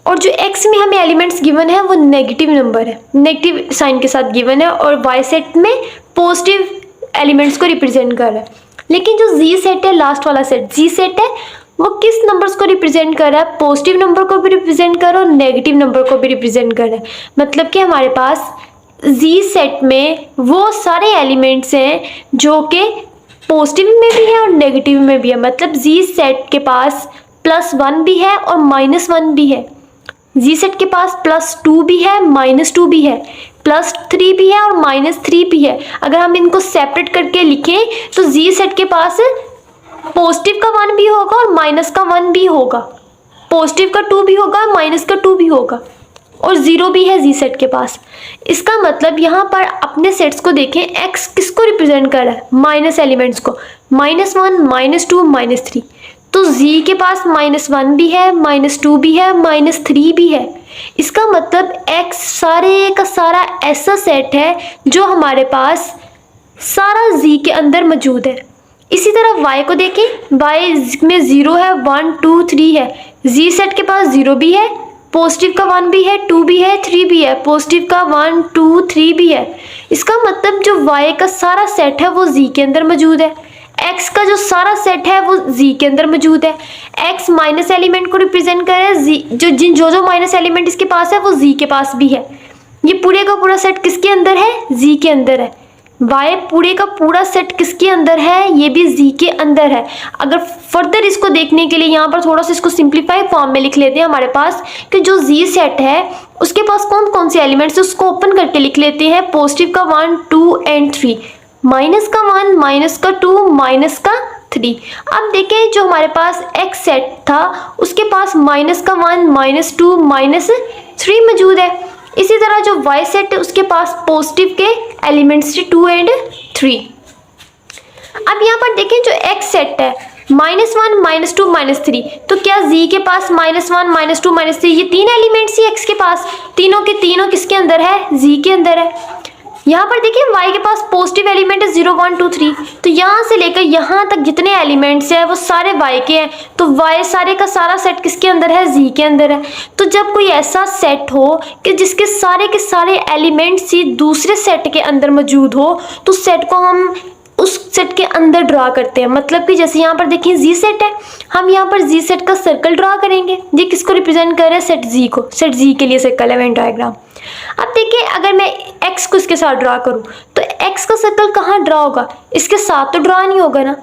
और जो x में हमें एलिमेंट्स गिवन है वो नेगेटिव नंबर है, नेगेटिव साइन के साथ गिवन है और y सेट में पॉजिटिव एलिमेंट्स को रिप्रेजेंट कर रहा है। लेकिन जो z सेट है, लास्ट वाला सेट g सेट है, वो किस नंबर्स को रिप्रेजेंट कर रहा है? पॉजिटिव नंबर को भी रिप्रेजेंट कर रहा है और नेगेटिव नंबर को भी रिप्रेजेंट कर रहा है। मतलब कि हमारे पास जी सेट में वो सारे एलिमेंट्स हैं जो कि पॉजिटिव में भी है और नेगेटिव में भी है। मतलब जी सेट के पास +1 भी है और -1 भी है। जी सेट के पास +2 भी है, -2 भी है, +3 भी है और -3 भी है। अगर हम इनको सेपरेट करके लिखें तो जी सेट के पास पॉजिटिव का 1 भी होगा और माइनस का 1 भी होगा, पॉजिटिव का 2 भी होगा, माइनस का 2 भी होगा और 0 भी है जी सेट के पास। इसका मतलब यहाँ पर अपने सेट्स को देखें, x किसको रिप्रेजेंट कर रहा है? माइनस एलिमेंट्स को, -1, -2, -3। तो z के पास -1 भी है, -2 भी है, -3 भी है। इसका मतलब x सारे का सारा ऐसा सेट है जो हमारे पास सारा z के अंदर मौजूद है। इसी तरह y को देखें, y में 0 है, 1, 2, 3 है। z सेट के पास 0 भी है, पॉजिटिव का 1 भी है, 2 भी है, 3 भी है, पॉजिटिव का 1, 2, 3 भी है। इसका मतलब जो y का सारा सेट है वो z के अंदर मौजूद है। x का जो सारा सेट है वो z के अंदर मौजूद है। x माइनस एलिमेंट को रिप्रेजेंट करे, जो माइनस एलिमेंट इसके पास है वो z के पास भी है। ये पूरे का पूरा सेट किसके अंदर है? z के अंदर है। y पूरे का पूरा सेट किसके अंदर है? ये भी z के अंदर है। अगर फर्दर इसको देखने के लिए यहाँ पर थोड़ा सा इसको सिंप्लीफाई फॉर्म में लिख लेते हैं हमारे पास कि जो z सेट है उसके पास कौन कौन से एलिमेंट्स है, उसको ओपन करके लिख लेते हैं। पॉजिटिव का 1, 2 एंड 3, माइनस का 1, माइनस का 2, माइनस का 3। अब देखें जो हमारे पास x सेट था उसके पास -1, -2, -3 मौजूद है। इसी तरह जो y सेट है उसके पास पॉजिटिव के एलिमेंट्स 2 एंड 3। अब यहाँ पर देखें जो x सेट है -1, -2, -3, तो क्या z के पास -1, -2, -3 ये तीन एलिमेंट्स ही x के पास, तीनों के तीनों किसके अंदर है? z के अंदर है। यहाँ पर देखिए y के पास पॉजिटिव एलिमेंट है 0, 1, 2, 3, तो यहाँ से लेकर यहाँ तक जितने एलिमेंट्स हैं वो सारे y के हैं। तो y सारे का सारा सेट किसके अंदर है? z के अंदर है। तो जब कोई ऐसा सेट हो कि जिसके सारे के सारे एलिमेंट्स ही दूसरे सेट के अंदर मौजूद हो तो सेट को हम उस सेट के अंदर ड्रा करते हैं। मतलब कि जैसे यहाँ पर देखिए जी सेट है, हम यहाँ पर जी सेट का सर्कल ड्रा करेंगे। ये किसको रिप्रेजेंट कर रहे हैं? सेट जी को, सेट जी के लिए सर्कल है वेन डायग्राम। अब देखिए अगर मैं x को इसके साथ ड्रा करूँ तो x का सर्कल कहाँ ड्रा होगा? इसके साथ तो ड्रा नहीं होगा ना,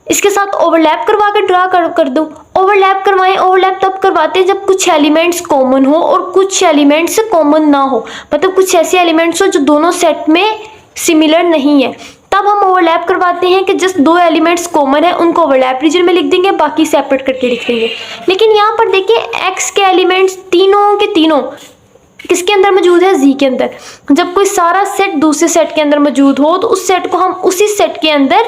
इसके साथ ओवरलैप करवा कर ड्रा कर दो। ओवरलैप करवाएं, ओवरलैप तब करवाते हैं जब कुछ एलिमेंट्स कॉमन हो और कुछ एलिमेंट्स कॉमन ना हो। मतलब कुछ ऐसे एलिमेंट्स हो जो दोनों सेट में सिमिलर नहीं है, तब हम ओवरलैप करवाते हैं कि जस्ट दो एलिमेंट्स कॉमन है उनको ओवरलैप रीजन में लिख देंगे, बाकी सेपरेट करके लिख देंगे। लेकिन यहाँ पर देखिए x के एलिमेंट्स तीनों के तीनों किसके अंदर मौजूद है, जी के अंदर। जब कोई सारा सेट दूसरे सेट के अंदर मौजूद हो तो उस सेट को हम उसी सेट के अंदर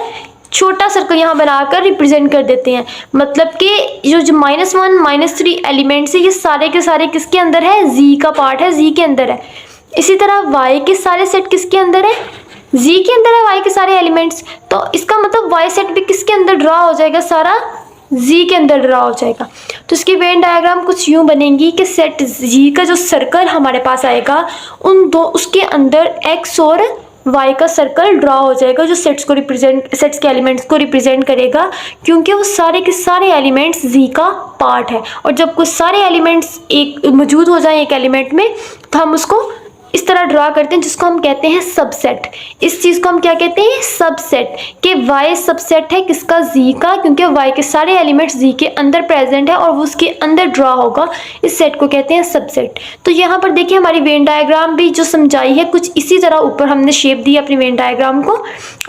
छोटा सर्कल यहाँ बनाकर रिप्रेजेंट कर देते हैं। मतलब कि जो -1 -3 एलिमेंट्स है ये सारे के सारे किसके अंदर है, जी का पार्ट है, जी के अंदर है। इसी तरह वाई के सारे सेट किसके अंदर है, जी के अंदर है वाई के सारे एलिमेंट्स। तो इसका मतलब वाई सेट भी किसके अंदर ड्रा हो जाएगा, सारा जी के अंदर ड्रा हो जाएगा। तो इसकी वेन डायग्राम कुछ यूँ बनेगी कि सेट जी का जो सर्कल हमारे पास आएगा उन दो उसके अंदर एक्स और वाई का सर्कल ड्रा हो जाएगा जो सेट्स के एलिमेंट्स को रिप्रेजेंट करेगा, क्योंकि वो सारे के सारे एलिमेंट्स जी का पार्ट है। और जब कुछ सारे एलिमेंट्स एक मौजूद हो जाए एक एलिमेंट में तो हम उसको इस तरह ड्रा करते हैं जिसको हम कहते हैं सबसेट। इस चीज़ को हम क्या कहते हैं, सबसेट। कि वाई सबसेट है किसका, जी का, क्योंकि वाई के सारे एलिमेंट्स जी के अंदर प्रेजेंट है और वो उसके अंदर ड्रा होगा। इस सेट को कहते हैं सबसेट। तो यहाँ पर देखिए हमारी वेन डायग्राम भी जो समझाई है कुछ इसी तरह ऊपर हमने शेप दी अपनी वेन डायग्राम को।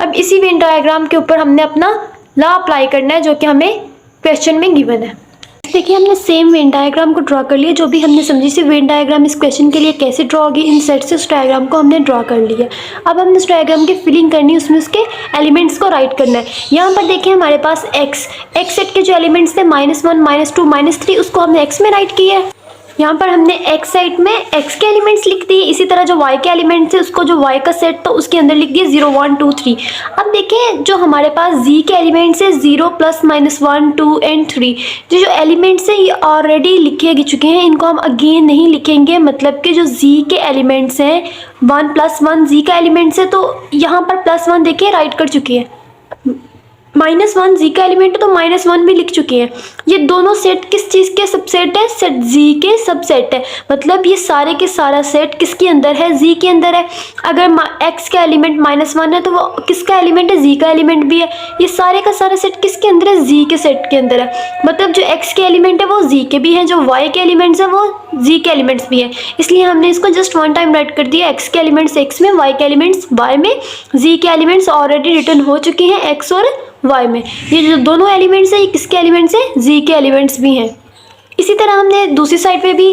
अब इसी वेन डायग्राम के ऊपर हमने अपना लॉ अप्लाई करना है जो कि हमें क्वेश्चन में गिवन है। देखिए हमने सेम वेन डायग्राम को ड्रॉ कर लिया। जो भी हमने समझी सी वेन डायग्राम इस क्वेश्चन के लिए कैसे ड्रॉ होगी, इन सेट से उस डायग्राम को हमने ड्रॉ कर लिया। अब हमने उस डायग्राम की फिलिंग करनी है, उसमें उसके एलिमेंट्स को राइट करना है। यहाँ पर देखिए हमारे पास एक्स सेट के जो एलिमेंट्स थे -1 -2 -3 उसको हमने एक्स में राइट किया है। यहाँ पर हमने एक्स साइड में एक्स के एलिमेंट्स लिख दिए। इसी तरह जो वाई के एलिमेंट्स है उसको जो वाई का सेट तो उसके अंदर लिख दिए 0 1 2 3। अब देखें जो हमारे पास जी के एलिमेंट्स है 0 + -1 2 एंड 3 जो एलिमेंट्स है ये ऑलरेडी लिखे चुके हैं, इनको हम अगेन नहीं लिखेंगे। मतलब कि जो जी के एलिमेंट्स हैं 1 + 1 जी का एलिमेंट्स है तो यहाँ पर +1 देखिए राइट कर चुकी है। -1 जी का एलिमेंट है तो -1 भी लिख चुके हैं। ये दोनों सेट किस चीज़ के सबसेट है, सेट जी के सबसेट है। मतलब ये सारे के सारा सेट किसके अंदर है, जी के अंदर है। अगर एक्स का एलिमेंट -1 है तो वो किसका एलिमेंट है, जी का एलिमेंट भी है। ये सारे का सारा सेट किसके अंदर है, जी के सेट के अंदर है। मतलब जो एक्स के एलिमेंट है वो जी के भी हैं, जो वाई के एलिमेंट्स हैं वो जी के एलिमेंट्स भी हैं। इसलिए हमने इसको जस्ट 1 टाइम राइट कर दिया, एक्स के एलिमेंट्स एक्स में, वाई के एलिमेंट्स वाई में, जी के एलिमेंट्स ऑलरेडी रिटर्न हो चुके हैं एक्स और वाई में। ये जो दोनों एलिमेंट्स हैं ये किसके एलिमेंट्स हैं, जी के एलिमेंट्स भी हैं। इसी तरह हमने दूसरी साइड पे भी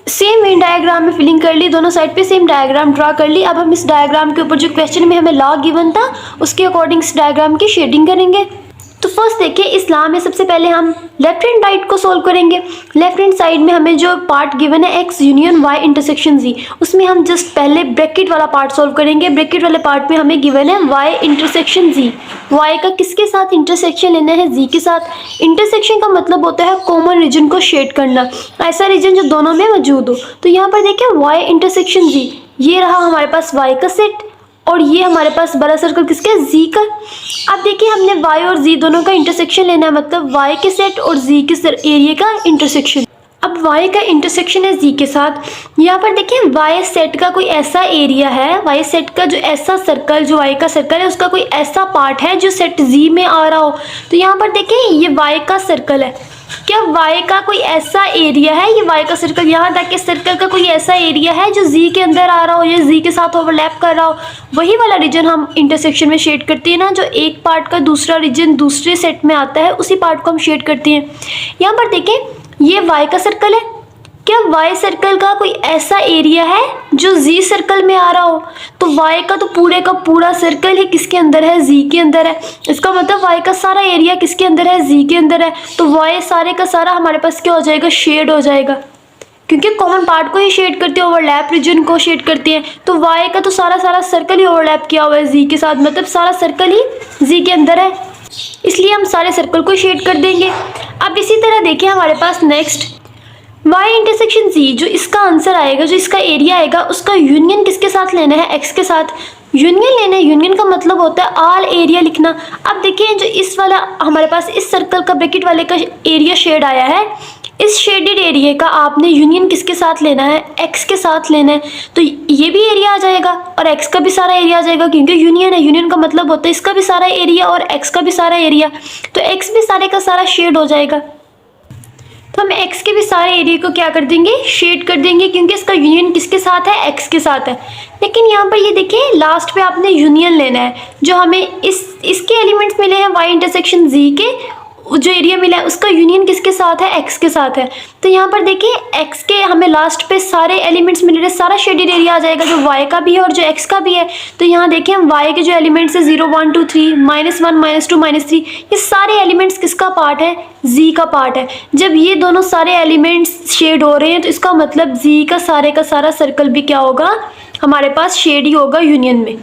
सेम वेन डायग्राम में फिलिंग कर ली, दोनों साइड पे सेम डायग्राम ड्रा कर ली। अब हम इस डायग्राम के ऊपर जो क्वेश्चन में हमें लॉ गिवन था उसके अकॉर्डिंग इस डायग्राम की शेडिंग करेंगे। तो फर्स्ट देखिए इस लॉ में सबसे पहले हम लेफ्ट हैंड राइट को सोल्व करेंगे। लेफ्ट हैंड साइड में हमें जो पार्ट गिवन है एक्स यूनियन वाई इंटरसेक्शन जी, उसमें हम जस्ट पहले ब्रैकेट वाला पार्ट सोल्व करेंगे। ब्रैकेट वाले पार्ट में हमें गिवन है वाई इंटरसेक्शन जी। वाई का किसके साथ इंटरसेक्शन लेना है, जी के साथ। इंटरसेक्शन का मतलब होता है कॉमन रीजन को शेड करना, ऐसा रीजन जो दोनों में मौजूद हो। तो यहाँ पर देखिए वाई इंटरसेक्शन जी, ये रहा हमारे पास वाई का सेट और ये हमारे पास बड़ा सर्कल किसका, जी का। अब देखिए हमने y और z दोनों का इंटरसेक्शन लेना है, मतलब y के सेट और z के एरिया का इंटरसेक्शन। अब y का इंटरसेक्शन है z के साथ। यहाँ पर देखिए y सेट का कोई ऐसा एरिया है, y सेट का जो ऐसा सर्कल जो y का सर्कल है उसका कोई ऐसा पार्ट है जो सेट z में आ रहा हो। तो यहाँ पर देखिए ये y का सर्कल है, क्या y का कोई ऐसा एरिया है, ये y का सर्कल यहाँ तक के सर्कल का कोई ऐसा एरिया है जो z के अंदर आ रहा हो या z के साथ ओवरलैप कर रहा हो। वही वाला रीजन हम इंटरसेक्शन में शेड करते हैं ना, जो एक पार्ट का दूसरा रीजन दूसरे सेट में आता है उसी पार्ट को हम शेड करते हैं। यहाँ पर देखें ये y का सर्कल है, क्या y सर्कल का कोई ऐसा एरिया है जो z सर्कल में आ रहा हो। तो y का पूरे का पूरा सर्कल ही किसके अंदर है, z के अंदर है। इसका मतलब y का सारा एरिया किसके अंदर है, z के अंदर है। तो y सारे का सारा हमारे पास क्या हो जाएगा, शेड हो जाएगा, क्योंकि कॉमन पार्ट को ही शेड करते हैं, ओवरलैप रीजन को शेड करते हैं। तो y का तो सारा सर्कल ही ओवरलैप किया हुआ है z के साथ, मतलब सारा सर्कल ही z के अंदर है, इसलिए हम सारे सर्कल को शेड कर देंगे। अब इसी तरह देखिए हमारे पास नेक्स्ट y इंटरसेक्शन z, जो इसका आंसर आएगा, जो इसका एरिया आएगा उसका यूनियन किसके साथ लेना है, x के साथ यूनियन लेना है। यूनियन का मतलब होता है ऑल एरिया लिखना। अब देखिए जो इस वाला हमारे पास इस सर्कल का ब्रैकेट वाले का एरिया शेड आया है, इस शेडेड एरिया का आपने यूनियन किसके साथ लेना है, x के साथ लेना है। तो ये भी एरिया आ जाएगा और x का भी सारा एरिया आ जाएगा, क्योंकि यूनियन है। यूनियन का मतलब होता है इसका भी सारा एरिया और x का भी सारा एरिया, तो x भी सारे का सारा शेड हो जाएगा। तो हम x के भी सारे एरिया को क्या कर देंगे, शेड कर देंगे, क्योंकि इसका यूनियन किसके साथ है, x के साथ है। लेकिन यहाँ पर ये देखिए लास्ट पे आपने यूनियन लेना है, जो हमें इसके एलिमेंट्स मिले हैं y इंटरसेक्शन z के, जो एरिया मिला है उसका यूनियन किसके साथ है, एक्स के साथ है। तो यहाँ पर देखिए एक्स के हमें लास्ट पे सारे एलिमेंट्स मिल रहे, सारा शेडेड एरिया आ जाएगा जो वाई का भी है और जो एक्स का भी है। तो यहाँ देखिए हम वाई के जो एलिमेंट्स है 0 1 2 3 -1 -2 -3, ये सारे एलिमेंट्स किसका पार्ट है, जी का पार्ट है। जब ये दोनों सारे एलिमेंट्स शेड हो रहे हैं तो इसका मतलब जी का सारा सर्कल भी क्या होगा, हमारे पास शेड ही होगा यूनियन में।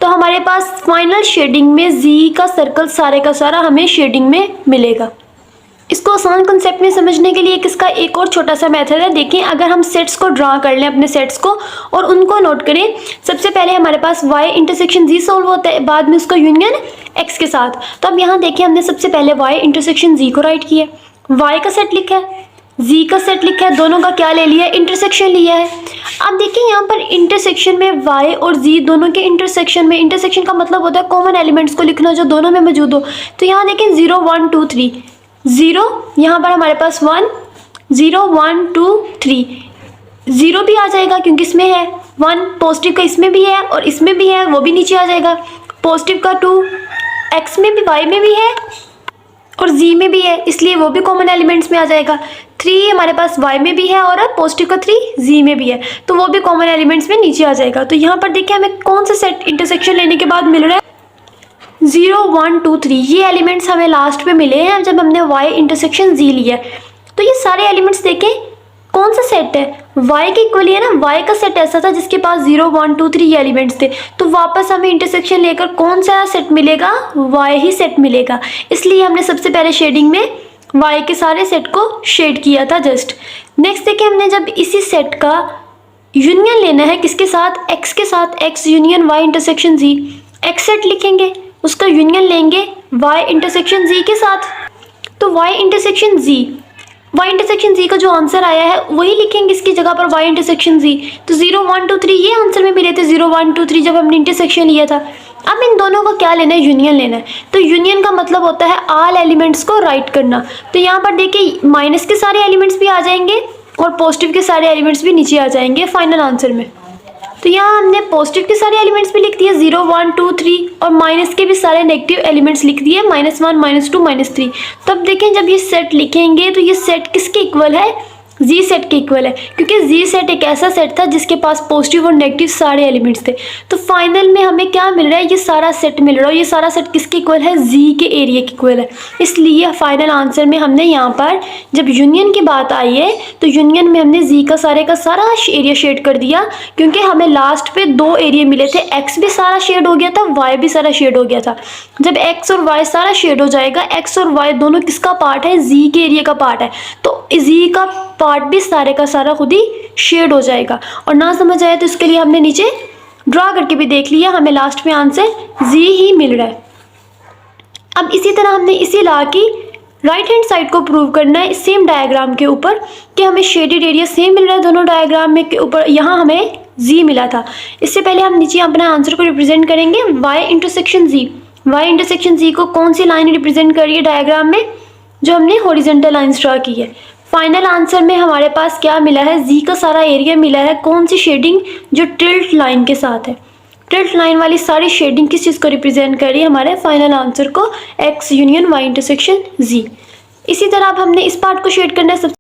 तो हमारे पास फाइनल शेडिंग में जी का सर्कल सारे का सारा हमें शेडिंग में मिलेगा। इसको आसान कंसेप्ट में समझने के लिए इसका एक और छोटा सा मेथड है। देखें, अगर हम सेट्स को ड्रा कर लें, अपने सेट्स को, और उनको नोट करें। सबसे पहले हमारे पास y इंटरसेक्शन z सॉल्व होता है, बाद में उसका यूनियन x के साथ। तो अब यहाँ देखिए हमने सबसे पहले y इंटरसेक्शन z को राइट किया, y का सेट लिखा है, z का सेट लिखा है, दोनों का क्या ले लिया है, इंटरसेक्शन लिया है। अब देखिए यहाँ पर इंटरसेक्शन में y और z दोनों के इंटरसेक्शन में, इंटरसेक्शन का मतलब होता है कॉमन एलिमेंट्स को लिखना जो दोनों में मौजूद हो। तो यहाँ देखें 0 1 2 3, 0 यहाँ पर हमारे पास 1 0 1 2 3, 0 भी आ जाएगा क्योंकि इसमें है 1, पॉजिटिव का इसमें भी है और इसमें भी है, वो भी नीचे आ जाएगा। पॉजिटिव का 2 x में भी, y में भी है और z में भी है, इसलिए वो भी कॉमन एलिमेंट्स में आ जाएगा। 3 हमारे पास y में भी है और पॉजिटिव का 3 z में भी है, तो वो भी कॉमन एलिमेंट्स में नीचे आ जाएगा। तो यहाँ पर देखिए हमें कौन सा सेट इंटरसेक्शन लेने के बाद मिल रहा है, 0 1 2 3, ये एलिमेंट्स हमें लास्ट में मिले हैं जब हमने y इंटरसेक्शन z लिया। तो ये सारे एलिमेंट्स देखें कौन सा सेट है, y के इक्वल है ना। y का सेट ऐसा था जिसके पास 0 1 2 3 ये एलिमेंट्स थे, तो वापस हमें इंटरसेक्शन लेकर कौन सा सेट मिलेगा, y ही सेट मिलेगा। इसलिए हमने सबसे पहले शेडिंग में y के सारे सेट को शेड किया था जस्ट। नेक्स्ट देखिए हमने जब इसी सेट का यूनियन लेना है किसके साथ, x के साथ, x union y intersection z, x set लिखेंगे, उसका यूनियन लेंगे y इंटरसेक्शन z के साथ। तो y इंटरसेक्शन z का जो आंसर आया है वही लिखेंगे इसकी जगह पर y इंटरसेक्शन z। तो 0 1 2 3 ये आंसर में मिले थे, 0 1 2 3 जब हमने इंटरसेक्शन लिया था। अब इन दोनों का क्या लेना है, यूनियन लेना है। तो यूनियन का मतलब होता है ऑल एलिमेंट्स को राइट करना। तो यहाँ पर देखिए माइनस के सारे एलिमेंट्स भी आ जाएंगे और पॉजिटिव के सारे एलिमेंट्स भी नीचे आ जाएंगे फाइनल आंसर में। तो यहाँ हमने पॉजिटिव के सारे एलिमेंट्स भी लिख दिए 0 1 2 3, और माइनस के भी सारे नेगेटिव एलिमेंट्स लिख दिए -1 -2 -3। तब देखें जब ये सेट लिखेंगे तो ये सेट किसके इक्वल है, जी सेट के इक्वल है, क्योंकि जी सेट एक ऐसा सेट था जिसके पास पॉजिटिव और नेगेटिव सारे एलिमेंट्स थे। तो फाइनल में हमें क्या मिल रहा है, ये सारा सेट मिल रहा है, ये सारा सेट किसके इक्वल है, जी के एरिया के इक्वल है। इसलिए फाइनल आंसर में हमने यहाँ पर जब यूनियन की बात आई है तो यूनियन में हमने जी का सारा एरिया शेड कर दिया, क्योंकि हमें लास्ट पे 2 एरिया मिले थे, एक्स भी सारा शेड हो गया था, वाई भी सारा शेड हो गया था। जब एक्स और वाई सारा शेड हो जाएगा, एक्स और वाई दोनों किसका पार्ट है, जी के एरिया का पार्ट है, तो जी का पार्ट भी सारे का सारा खुद ही शेड हो जाएगा। और ना समझ आए तो इसके लिए हमने नीचे ड्रा करके भी देख लिया, हमें लास्ट में आंसर जी ही मिल रहा है। अब इसी तरह हमने इसी लॉ की राइट हैंड साइड को प्रूव करना है सेम डायग्राम के ऊपर कि हमें शेडेड एरिया सेम मिल रहा है दोनों डायग्राम में के ऊपर। यहाँ हमें जी मिला था। इससे पहले हम नीचे अपना आंसर को रिप्रेजेंट करेंगे y इंटरसेक्शन जी। y इंटरसेक्शन जी को कौन सी लाइन रिप्रेजेंट कर रही है डायग्राम में, जो हमने हॉरिजॉन्टल लाइंस ड्रा की है। फाइनल आंसर में हमारे पास क्या मिला है, जी का सारा एरिया मिला है, कौन सी शेडिंग, जो टिल्ट लाइन के साथ है। टिल्ट लाइन वाली सारी शेडिंग किस चीज़ को रिप्रेजेंट कर रही है, हमारे फाइनल आंसर को, x union y intersection z। इसी तरह अब हमने इस पार्ट को शेड करना है।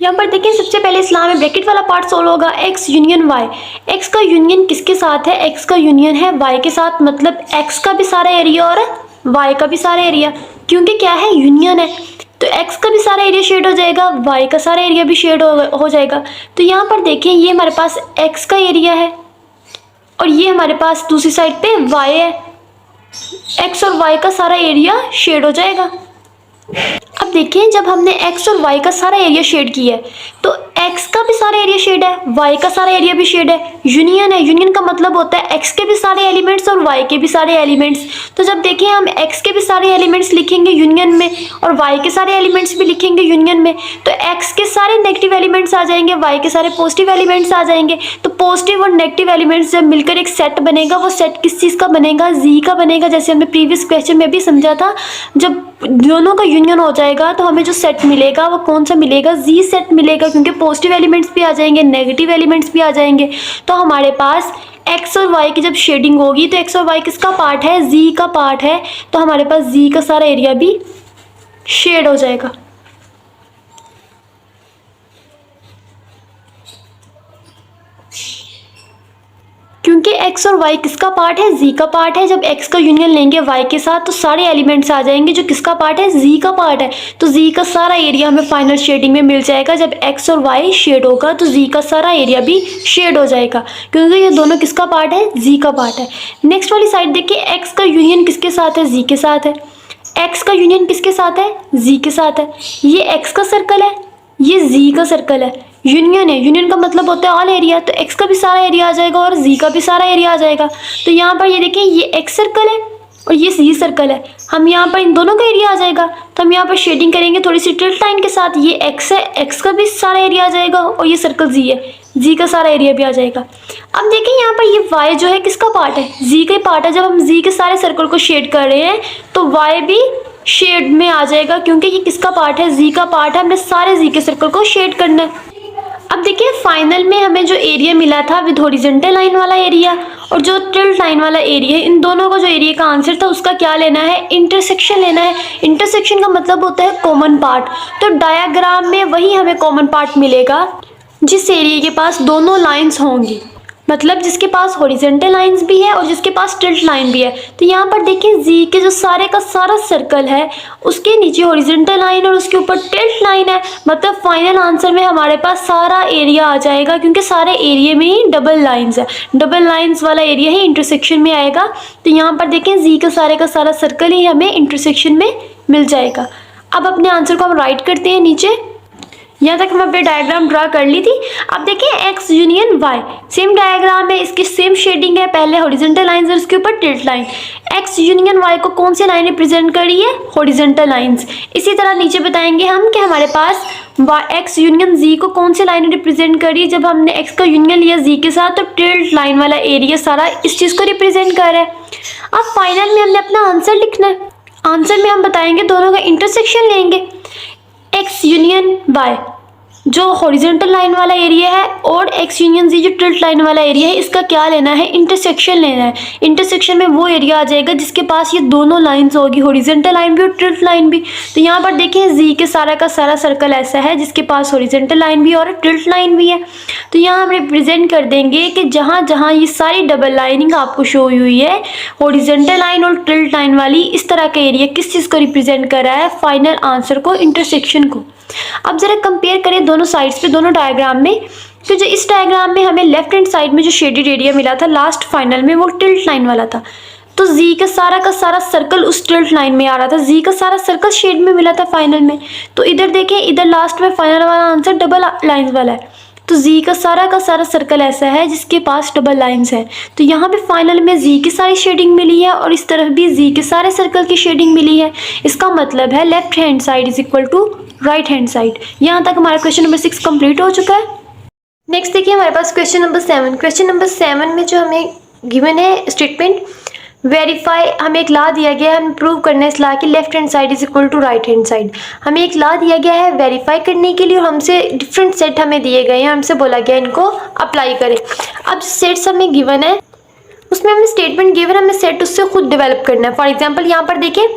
यहाँ पर देखिए सबसे पहले इस्लाम में ब्रैकेट वाला पार्ट सोल्व होगा, x यूनियन y। x का यूनियन किसके साथ है, x का यूनियन है y के साथ, मतलब x का भी सारा एरिया और y का भी सारा एरिया, क्योंकि क्या है, यूनियन है। तो x का भी सारा एरिया शेड हो जाएगा, y का सारा एरिया भी शेड हो जाएगा। तो यहाँ पर देखें ये हमारे पास x का एरिया है और ये हमारे पास दूसरी साइड पे y है, x और y का सारा एरिया शेड हो जाएगा। अब देखिए जब हमने x और y का सारा एरिया शेड किया है तो x का भी सारा एरिया शेड है, y का सारा एरिया भी शेड है, यूनियन है। यूनियन का मतलब होता है x के भी सारे एलिमेंट्स और y के भी सारे एलिमेंट्स। तो जब देखिए हम x के भी सारे एलिमेंट्स लिखेंगे यूनियन में और y के सारे एलिमेंट्स भी लिखेंगे यूनियन में, तो x के सारे नेगेटिव एलिमेंट्स आ जाएंगे, y के सारे पॉजिटिव एलिमेंट्स आ जाएंगे। तो पॉजिटिव और नेगेटिव एलिमेंट्स जब मिलकर एक सेट बनेगा, वो सेट किस चीज़ का बनेगा, जी का बनेगा। जैसे हमने प्रीवियस क्वेश्चन में भी समझा था, जब दोनों का यूनियन हो जाएगा तो हमें जो सेट मिलेगा वो कौन सा मिलेगा, जी सेट मिलेगा, क्योंकि पॉजिटिव एलिमेंट्स भी आ जाएंगे, नेगेटिव एलिमेंट्स भी आ जाएंगे। तो हमारे पास x और y की जब शेडिंग होगी तो x और y किसका पार्ट है, जी का पार्ट है, तो हमारे पास जी का सारा एरिया भी शेड हो जाएगा। क्योंकि x और y किसका पार्ट है, z का पार्ट है। जब x का यूनियन लेंगे y के साथ तो सारे एलिमेंट्स आ जाएंगे जो किसका पार्ट है, z का पार्ट है। तो z का सारा एरिया हमें फाइनल शेडिंग में मिल जाएगा। जब x और y शेड होगा तो z का सारा एरिया भी शेड हो जाएगा, क्योंकि ये दोनों किसका पार्ट है, z का पार्ट है। नेक्स्ट वाली साइड देखिए, x का यूनियन किसके साथ है, z के साथ है। x का यूनियन किसके साथ है, z के साथ है। ये x का सर्कल है, ये z का सर्कल है। यूनियन है, यूनियन का मतलब होता है ऑल एरिया, तो x का भी सारा एरिया आ जाएगा और z का भी सारा एरिया आ जाएगा। तो यहाँ पर ये देखिए, ये x सर्कल है और ये z सर्कल है। हम यहाँ पर इन दोनों का एरिया आ जाएगा, तो हम यहाँ पर शेडिंग करेंगे थोड़ी सी टिल्ट लाइन के साथ। ये x है, x का भी सारा एरिया आ जाएगा और ये सर्कल z है, z का सारा एरिया भी आ जाएगा। अब देखिए यहाँ पर ये y जो है किसका पार्ट है, z का पार्ट है। जब हम z के सारे सर्कल को शेड कर रहे हैं तो y भी शेड में आ जाएगा, क्योंकि ये किसका पार्ट है, z का पार्ट है। हमने सारे z के सर्कल को शेड करना है। अब देखिए फाइनल में हमें जो एरिया मिला था विद हॉरिजॉन्टल लाइन वाला एरिया और जो टिल्ट लाइन वाला एरिया है, इन दोनों का जो एरिया का आंसर था उसका क्या लेना है, इंटरसेक्शन लेना है। इंटरसेक्शन का मतलब होता है कॉमन पार्ट। तो डायग्राम में वही हमें कॉमन पार्ट मिलेगा जिस एरिया के पास दोनों लाइंस होंगी, मतलब जिसके पास हॉरिजॉन्टल लाइंस भी है और जिसके पास टिल्ट लाइन भी है। तो यहाँ पर देखिए जी के जो सारे का सारा सर्कल है उसके नीचे हॉरिजॉन्टल लाइन और उसके ऊपर टिल्ट लाइन है, मतलब फाइनल आंसर में हमारे पास सारा एरिया आ जाएगा, क्योंकि सारे एरिया में ही डबल लाइंस है। डबल लाइंस वाला एरिया ही इंटरसेक्शन में आएगा। तो यहाँ पर देखें जी का सारा सर्कल ही हमें इंटरसेक्शन में मिल जाएगा। अब अपने आंसर को हम राइट करते हैं नीचे। यहाँ तक हम अपने डायग्राम ड्रा कर ली थी। अब देखिए x union y same diagram है, इसकी सेम शेडिंग है। पहले हॉरिजॉन्टल लाइंस और उसके ऊपर tilt line. x union y को कौन सी लाइन रिप्रेजेंट कर रही है, हॉरिजॉन्टल लाइंस। इसी तरह नीचे बताएंगे हम कि हमारे पास x यूनियन z को कौन सी लाइन रिप्रेजेंट कर रही है। जब हमने x का यूनियन लिया z के साथ तो टिल्ट लाइन वाला एरिया सारा इस चीज़ को रिप्रेजेंट कर रहा है। अब फाइनल में हमने अपना आंसर लिखना है। आंसर में हम बताएंगे दोनों का इंटरसेक्शन लेंगे, x यूनियन y जो हॉरिजॉन्टल लाइन वाला एरिया है और x यूनियन z जो टिल्ट लाइन वाला एरिया है, इसका क्या लेना है, इंटरसेक्शन लेना है। इंटरसेक्शन में वो एरिया आ जाएगा जिसके पास ये दोनों लाइंस होगी, हॉरिजॉन्टल लाइन भी और टिल्ट लाइन भी। तो यहाँ पर देखिए z के सारा का सारा सर्कल ऐसा है जिसके पास हॉरिजॉन्टल लाइन भी और टिल्ट लाइन भी है। तो यहाँ हम रिप्रेजेंट कर देंगे कि जहाँ जहाँ ये सारी डबल लाइनिंग आपको शो हुई है, हॉरिजॉन्टल लाइन और टिल्ट लाइन वाली, इस तरह का एरिया किस चीज़ को रिप्रेजेंट कर रहा है, फाइनल आंसर को, इंटरसेक्शन को। अब जरा कंपेयर करें दोनों साइड्स पे, दोनों डायग्राम में। तो जो इस डायग्राम में हमें लेफ्ट हैंड साइड में जो शेडेड एरिया मिला था लास्ट फाइनल में, वो टिल्ट लाइन वाला था। तो जी का सारा सर्कल उस टिल्ट लाइन में आ रहा था, जी का सारा सर्कल शेड में मिला था फाइनल में। तो इधर देखें, इधर लास्ट में फाइनल वाला आंसर डबल लाइंस वाला है। तो जी का सारा सर्कल ऐसा है जिसके पास डबल लाइंस है। तो यहाँ पे फाइनल में जी की सारी शेडिंग मिली है और इस तरफ भी जी के सारे सर्कल की शेडिंग मिली है। इसका मतलब है left hand side is equal to right hand side. यहाँ तक हमारा क्वेश्चन नंबर 6 कंप्लीट हो चुका है। नेक्स्ट देखिए हमारे पास क्वेश्चन नंबर 7। क्वेश्चन नंबर 7 में जो हमें गिवन है स्टेटमेंट वेरीफाई, हमें एक लॉ दिया गया है, हमें प्रूव करना है इस लॉ की left hand side is equal to right hand side. हमें एक लॉ दिया गया है वेरीफाई करने के लिए और हमसे डिफरेंट सेट हमें दिए गए हैं, हमसे बोला गया इनको अप्लाई करें। अब सेट्स हमें गिवन है उसमें हमें स्टेटमेंट गिवन, हमें सेट उससे खुद डेवलप करना है। फॉर एग्जांपल यहाँ पर देखिए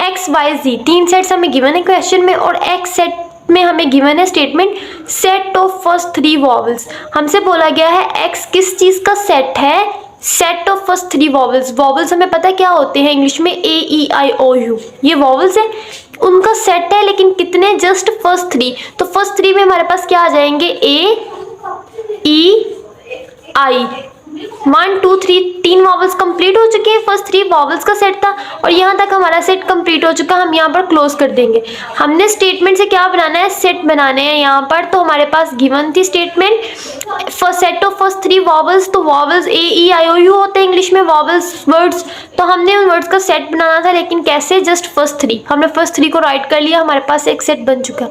x y z 3 सेट्स हमें गिवन है क्वेश्चन में और x सेट में हमें गिवन है statement set of first 3 vowels. हमसे बोला गया है x किस चीज़ का सेट है, set of first 3 vowels. Vowels हमें पता है क्या होते हैं इंग्लिश में, a e i o u, ये वॉवल्स है, उनका सेट है, लेकिन कितने, जस्ट फर्स्ट 3। तो फर्स्ट 3 में हमारे पास क्या आ जाएंगे, a e i, 1 2 3 3 vowels complete हो चुके हैं। फर्स्ट 3 वॉवल्स का सेट था और यहाँ तक हमारा सेट कंप्लीट हो चुका। हम यहाँ पर क्लोज कर देंगे। हमने स्टेटमेंट से क्या बनाना है, सेट बनाने हैं यहाँ पर। तो हमारे पास गिवन थी statement set of first 3 vowels. तो vowels a e i o u होते हैं इंग्लिश में वॉवल्स वर्ड्स। तो हमने उन वर्ड्स का सेट बनाना था, लेकिन कैसे, जस्ट फर्स्ट 3। हमने फर्स्ट 3 को राइट कर लिया, हमारे पास एक सेट बन चुका।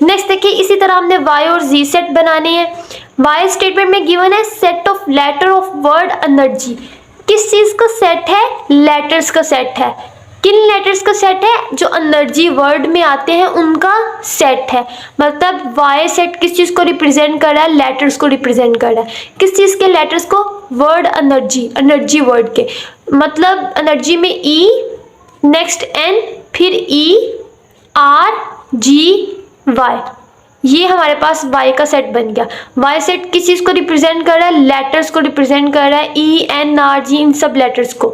नेक्स्ट देखिए इसी तरह हमने y और z सेट बनाने हैं। y स्टेटमेंट में गिवन है set of letter of word under जी। किस चीज़ का सेट है, लेटर्स का सेट है। किन लेटर्स का सेट है, जो अंडर जी वर्ड में आते हैं उनका सेट है। मतलब y सेट किस चीज़ को रिप्रेजेंट कर रहा है, लेटर्स को रिप्रेजेंट कर रहा है। किस चीज़ के लेटर्स को, वर्ड अंडर जी वर्ड के। मतलब अंडर जी में e, नेक्स्ट n, फिर e, RGY, ये हमारे पास y का सेट बन गया। y सेट किस चीज़ को रिप्रेजेंट कर रहा है? लेटर्स को रिप्रेजेंट कर रहा है, ENRG, इन सब लेटर्स को।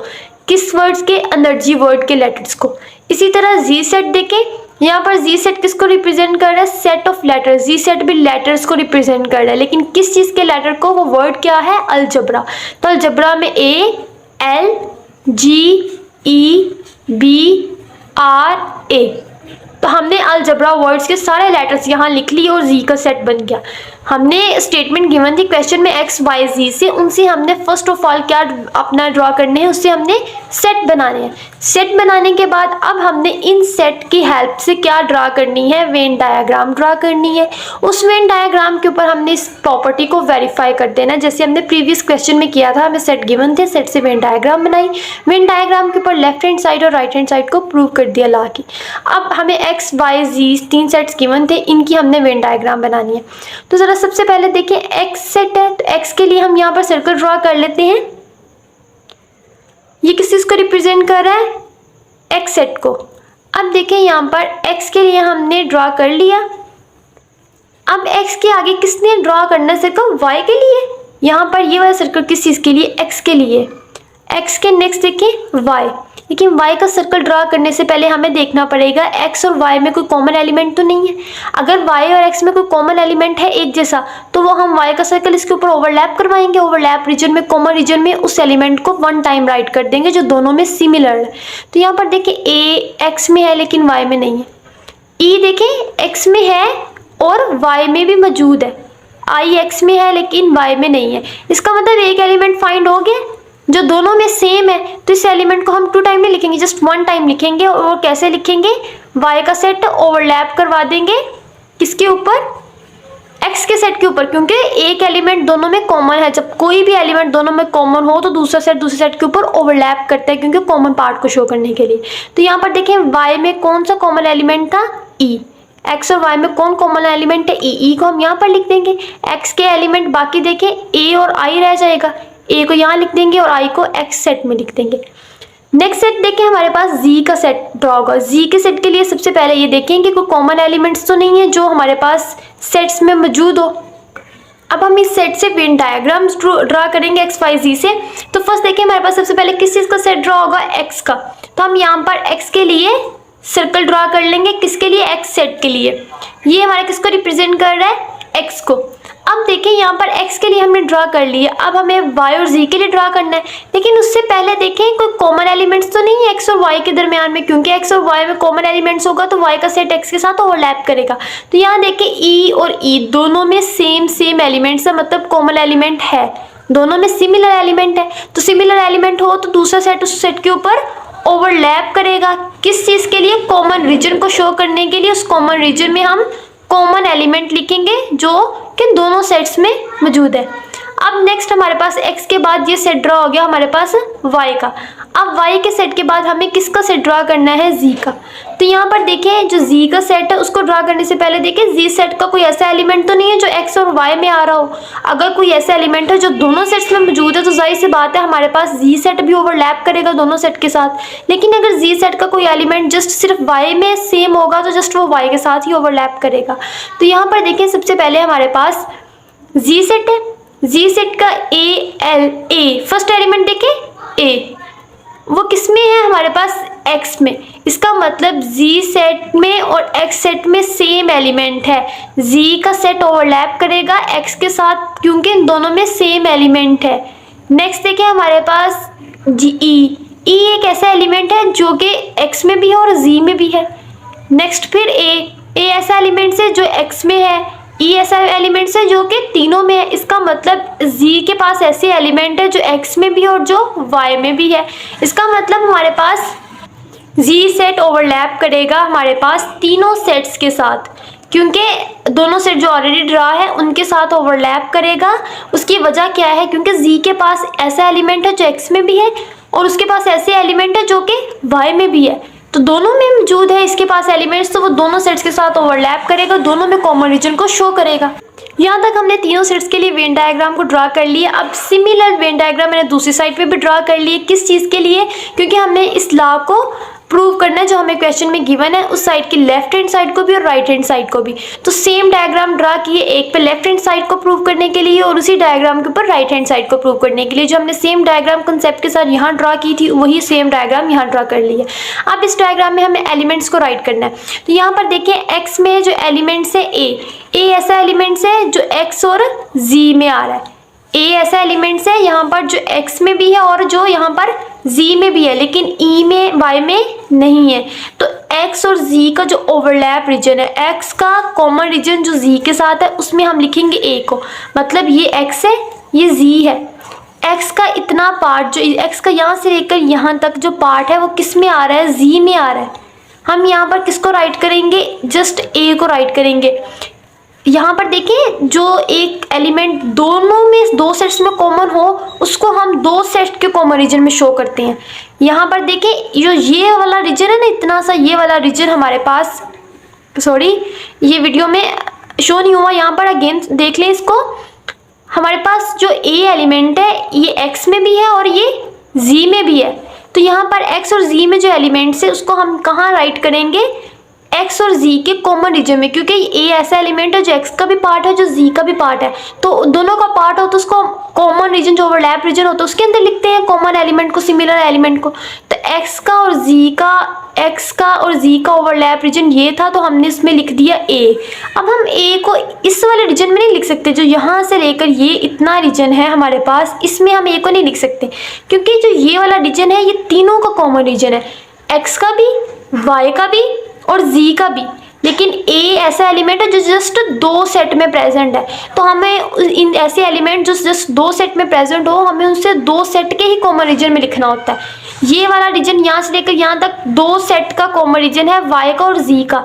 किस वर्ड्स के? एनर्जी वर्ड के लेटर्स को। इसी तरह z सेट देखें, यहाँ पर z सेट किसको रिप्रेजेंट कर रहा है? Set of letters. z set भी लेटर्स को रिप्रेजेंट कर रहा है, लेकिन किस चीज़ के लेटर को? वो वर्ड क्या है? अलजबरा। तो अलजबरा में ALGEBRA, तो हमने अलजबरा वर्ड्स के सारे लेटर्स यहाँ लिख लिए और z का सेट बन गया। हमने स्टेटमेंट गिवन थी क्वेश्चन में x y z से, उनसे हमने फर्स्ट ऑफ ऑल क्या अपना ड्रॉ करने हैं? उससे हमने सेट बनाने हैं। सेट बनाने के बाद अब हमने इन सेट की हेल्प से क्या ड्रॉ करनी है? वेन डायग्राम ड्रॉ करनी है। उस वेन डायग्राम के ऊपर हमने इस प्रॉपर्टी को वेरीफाई कर देना, जैसे हमने प्रीवियस क्वेश्चन में किया था। हमें सेट गिवन थे, सेट से वेन डायग्राम बनाई, वेन डायग्राम के ऊपर लेफ्ट हैंड साइड और राइट हैंड साइड को प्रूव कर दिया ला के। अब हमें x y z तीन सेट्स गिवन थे, इनकी हमने वेन डायग्राम बनानी है। तो जरा सबसे पहले देखिए x सेट है, तो x के लिए हम यहाँ पर सर्कल ड्रॉ कर लेते हैं। ये किस चीज़ को रिप्रेजेंट कर रहा है? x सेट को। अब देखिए यहाँ पर x के लिए हमने ड्रॉ कर लिया। अब x के आगे किसने ड्रॉ करना है सर्कल? y के लिए। यहाँ पर ये वाला सर्कल किस चीज़ के लिए? x के लिए। x के नेक्स्ट देखिए y, लेकिन y का सर्कल ड्रॉ करने से पहले हमें देखना पड़ेगा x और y में कोई कॉमन एलिमेंट तो नहीं है। अगर y और x में कोई कॉमन एलिमेंट है एक जैसा, तो वो हम y का सर्कल इसके ऊपर ओवरलैप करवाएंगे। ओवरलैप रीजन में, कॉमन रीजन में उस एलिमेंट को वन टाइम राइट कर देंगे जो दोनों में सिमिलर है। तो यहाँ पर देखिए a x में है लेकिन y में नहीं है, e देखिए x में है और y में भी मौजूद है, i x में है लेकिन y में नहीं है। इसका मतलब एक एलिमेंट फाइंड हो गया जो दोनों में सेम है। तो इस एलिमेंट को हम टू टाइम नहीं लिखेंगे, जस्ट वन टाइम लिखेंगे। और कैसे लिखेंगे? y का सेट ओवरलैप करवा देंगे किसके ऊपर? x के सेट के ऊपर, क्योंकि एक एलिमेंट दोनों में कॉमन है। जब कोई भी एलिमेंट दोनों में कॉमन हो तो दूसरा सेट दूसरे सेट के ऊपर ओवरलैप करता है, क्योंकि कॉमन पार्ट को शो करने के लिए। तो यहाँ पर देखें y में कौन सा कॉमन एलिमेंट था? e। x और y में कौन कॉमन एलिमेंट है? e को हम यहाँ पर लिख देंगे। x के एलिमेंट बाकी देखें a और i रह जाएगा, a को यहाँ लिख देंगे और i को x सेट में लिख देंगे। नेक्स्ट सेट देखें, हमारे पास z का सेट ड्रॉ होगा। z के सेट के लिए सबसे पहले ये देखें कि कोई कॉमन एलिमेंट्स तो नहीं है जो हमारे पास सेट्स में मौजूद हो। अब हम इस सेट से वेन डायग्राम्स ड्रॉ करेंगे x y z से। तो फर्स्ट देखिए हमारे पास सबसे पहले किस चीज़ का सेट ड्रॉ होगा? x का। तो हम यहाँ पर x के लिए सर्कल ड्रॉ कर लेंगे। किसके लिए? x सेट के लिए। ये हमारे किसको रिप्रेजेंट कर रहा है? x को। अब देखें यहाँ पर x के लिए हमने ड्रॉ कर लिया, अब हमें y और z के लिए ड्रॉ करना है। लेकिन उससे पहले देखें कोई कॉमन एलिमेंट्स तो नहीं है x और y के दरमियान में, क्योंकि x और y में कॉमन एलिमेंट्स होगा तो y का सेट x के साथ ओवरलैप करेगा। तो यहाँ देखें e और e दोनों में सेम एलिमेंट्स है, मतलब कॉमन एलिमेंट है, दोनों में सिमिलर एलिमेंट है। तो सिमिलर एलिमेंट हो तो दूसरा सेट उस सेट के ऊपर ओवरलैप करेगा। किस चीज़ के लिए? कॉमन रीजन को शो करने के लिए। उस कॉमन रीजन में हम कॉमन एलिमेंट लिखेंगे जो कि दोनों सेट्स में मौजूद है। अब नेक्स्ट हमारे पास x के बाद ये सेट ड्रॉ हो गया हमारे पास y का। अब y के सेट के बाद हमें किसका सेट ड्रॉ करना है? z का। तो यहाँ पर देखें जो z का सेट है उसको ड्रॉ करने से पहले देखें z सेट का कोई ऐसा एलिमेंट तो नहीं है जो x और y में आ रहा हो। अगर कोई ऐसा एलिमेंट है जो दोनों सेट्स में मौजूद है तो जाहिर सी बात है हमारे पास z सेट भी ओवरलैप करेगा दोनों सेट के साथ। लेकिन अगर z सेट का कोई एलिमेंट जस्ट सिर्फ y में सेम होगा तो जस्ट वो y के साथ ही ओवरलैप करेगा। तो यहाँ पर देखें सबसे पहले हमारे पास z सेट है, z सेट का a फर्स्ट एलिमेंट देखें a, वो किस में है? हमारे पास x में। इसका मतलब z सेट में और x सेट में सेम एलिमेंट है। z का सेट ओवरलैप करेगा x के साथ क्योंकि इन दोनों में सेम एलिमेंट है। नेक्स्ट देखिए हमारे पास e एक ऐसा एलिमेंट है जो कि x में भी है और z में भी है। नेक्स्ट फिर a ऐसा एलिमेंट है जो x में है, e ऐसा एलिमेंट्स है जो कि तीनों में है। इसका मतलब z के पास ऐसे एलिमेंट है जो x में भी है और जो y में भी है। इसका मतलब हमारे पास z सेट ओवरलैप करेगा हमारे पास तीनों सेट्स के साथ, क्योंकि दोनों सेट जो ऑलरेडी ड्रॉ है उनके साथ ओवरलैप करेगा। उसकी वजह क्या है? क्योंकि z के पास ऐसा एलिमेंट है जो x में भी है और उसके पास ऐसे एलिमेंट है जो कि y में भी है। तो दोनों में मौजूद है इसके पास एलिमेंट्स, तो वो दोनों सेट्स के साथ ओवरलैप करेगा, दोनों में कॉमन रीजन को शो करेगा। यहाँ तक हमने तीनों सेट्स के लिए वेन डायग्राम को ड्रा कर लिया। अब सिमिलर वेन डायग्राम मैंने दूसरी साइड पे भी ड्रा कर लिए। किस चीज़ के लिए? क्योंकि हमने इस लॉ को प्रूव करना है जो हमें क्वेश्चन में गिवन है, उस साइड की लेफ्ट हैंड साइड को भी और राइट हैंड साइड को भी। तो सेम डायग्राम ड्रा किए, एक पे लेफ्ट हैंड साइड को प्रूव करने के लिए और उसी डायग्राम के ऊपर राइट हैंड साइड को प्रूव करने के लिए। जो हमने सेम डायग्राम कंसेप्ट के साथ यहाँ ड्रा की थी वही सेम डायग्राम यहाँ ड्रा कर ली है। अब इस डायग्राम में हमें एलिमेंट्स को राइट करना है। तो यहाँ पर देखिए एक्स में जो एलिमेंट्स है ए ऐसा एलिमेंट्स है जो एक्स और जी में आ रहा है। ए ऐसा एलिमेंट्स है यहाँ पर जो x में भी है और जो यहाँ पर z में भी है, लेकिन e में y में नहीं है। तो x और z का जो ओवरलैप रीजन है, x का कॉमन रीजन जो z के साथ है, उसमें हम लिखेंगे a को। मतलब ये x है, ये z है। x का इतना पार्ट जो x का यहाँ से लेकर यहाँ तक जो पार्ट है वो किस में आ रहा है, z में आ रहा है। हम यहाँ पर किसको राइट करेंगे, जस्ट a को राइट करेंगे। यहाँ पर देखिए जो एक एलिमेंट दोनों में दो सेट्स में कॉमन हो उसको हम दो सेट के कॉमन रीजन में शो करते हैं। यहाँ पर देखिए जो ये वाला रीजन है ना, इतना सा ये वाला रीजन हमारे पास, सॉरी ये वीडियो में शो नहीं हुआ, यहाँ पर अगेन देख लें इसको। हमारे पास जो ए एलिमेंट है ये एक्स में भी है और ये जी में भी है। तो यहाँ पर एक्स और जी में जो एलिमेंट्स है उसको हम कहाँ राइट करेंगे, एक्स और जी के कॉमन रीजन में, क्योंकि ए ऐसा एलिमेंट है जो एक्स का भी पार्ट है जो जी का भी पार्ट है। तो दोनों का पार्ट हो तो उसको कॉमन रीजन जो ओवरलैप रीजन होता है उसके अंदर लिखते हैं कॉमन एलिमेंट को, सिमिलर एलिमेंट को। तो एक्स का और जी का ओवरलैप रीजन ये था, तो हमने इसमें लिख दिया ए। अब हम ए को इस वाले रीजन में नहीं लिख सकते, जो यहाँ से लेकर ये इतना रीजन है हमारे पास, इसमें हम ए को नहीं लिख सकते, क्योंकि जो ये वाला रीजन है ये तीनों का कॉमन रीजन है, एक्स का भी, वाई का भी और z का भी। लेकिन a ऐसा एलिमेंट है जो जस्ट दो सेट में प्रेजेंट है। तो हमें इन ऐसे एलिमेंट जो जस्ट दो सेट में प्रेजेंट हो, हमें उनसे दो सेट के ही कॉमन रीजन में लिखना होता है। ये वाला रीजन यहाँ से लेकर यहाँ तक दो सेट का कॉमन रीजन है, y का और z का।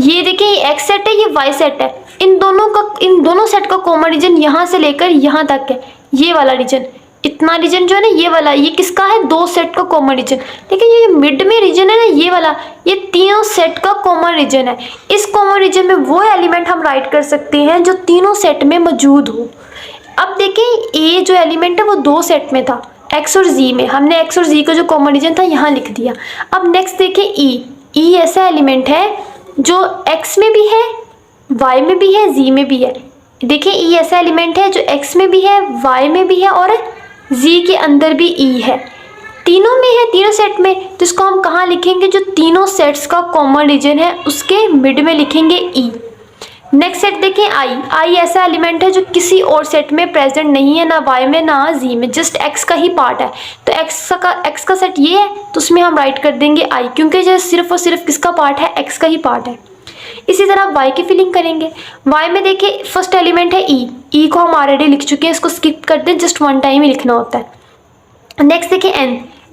ये देखिए ये x सेट है, ये y सेट है। इन दोनों सेट का कॉमन रीजन यहाँ से लेकर यहाँ तक है। ये वाला रीजन, इतना रीजन जो है ना ये वाला, ये किसका है, दो सेट का कॉमन रीजन। लेकिन ये मिड में रीजन है ना ये वाला, ये तीनों सेट का कॉमन रीजन है। इस कॉमन रीजन में वो एलिमेंट हम राइट कर सकते हैं जो तीनों सेट में मौजूद हो। अब देखें ए जो एलिमेंट है वो दो सेट में था, एक्स और जी में। हमने एक्स और जी का जो कॉमन रीजन था यहाँ लिख दिया। अब नेक्स्ट देखें ई ऐसा एलिमेंट है जो एक्स में भी है, वाई में भी है, जी में भी है। देखिए ई ऐसा एलिमेंट है जो एक्स में भी है, वाई में भी है और जी के अंदर भी ई है, तीनों में है, तीनों सेट में। तो इसको हम कहाँ लिखेंगे, जो तीनों सेट्स का कॉमन रीजन है उसके मिड में लिखेंगे ई। नेक्स्ट सेट देखें आई ऐसा एलिमेंट है जो किसी और सेट में प्रेजेंट नहीं है, ना वाई में ना जी में, जस्ट एक्स का ही पार्ट है। तो एक्स का सेट ये है, तो उसमें हम राइट कर देंगे आई, क्योंकि जो सिर्फ और सिर्फ किसका पार्ट है, एक्स का ही पार्ट है। इसी तरह y की फिलिंग करेंगे। y में देखिए फर्स्ट एलिमेंट है ई को हम ऑलरेडी लिख चुके हैं, इसको स्किप कर दें, जस्ट वन टाइम ही लिखना होता है। नेक्स्ट देखिए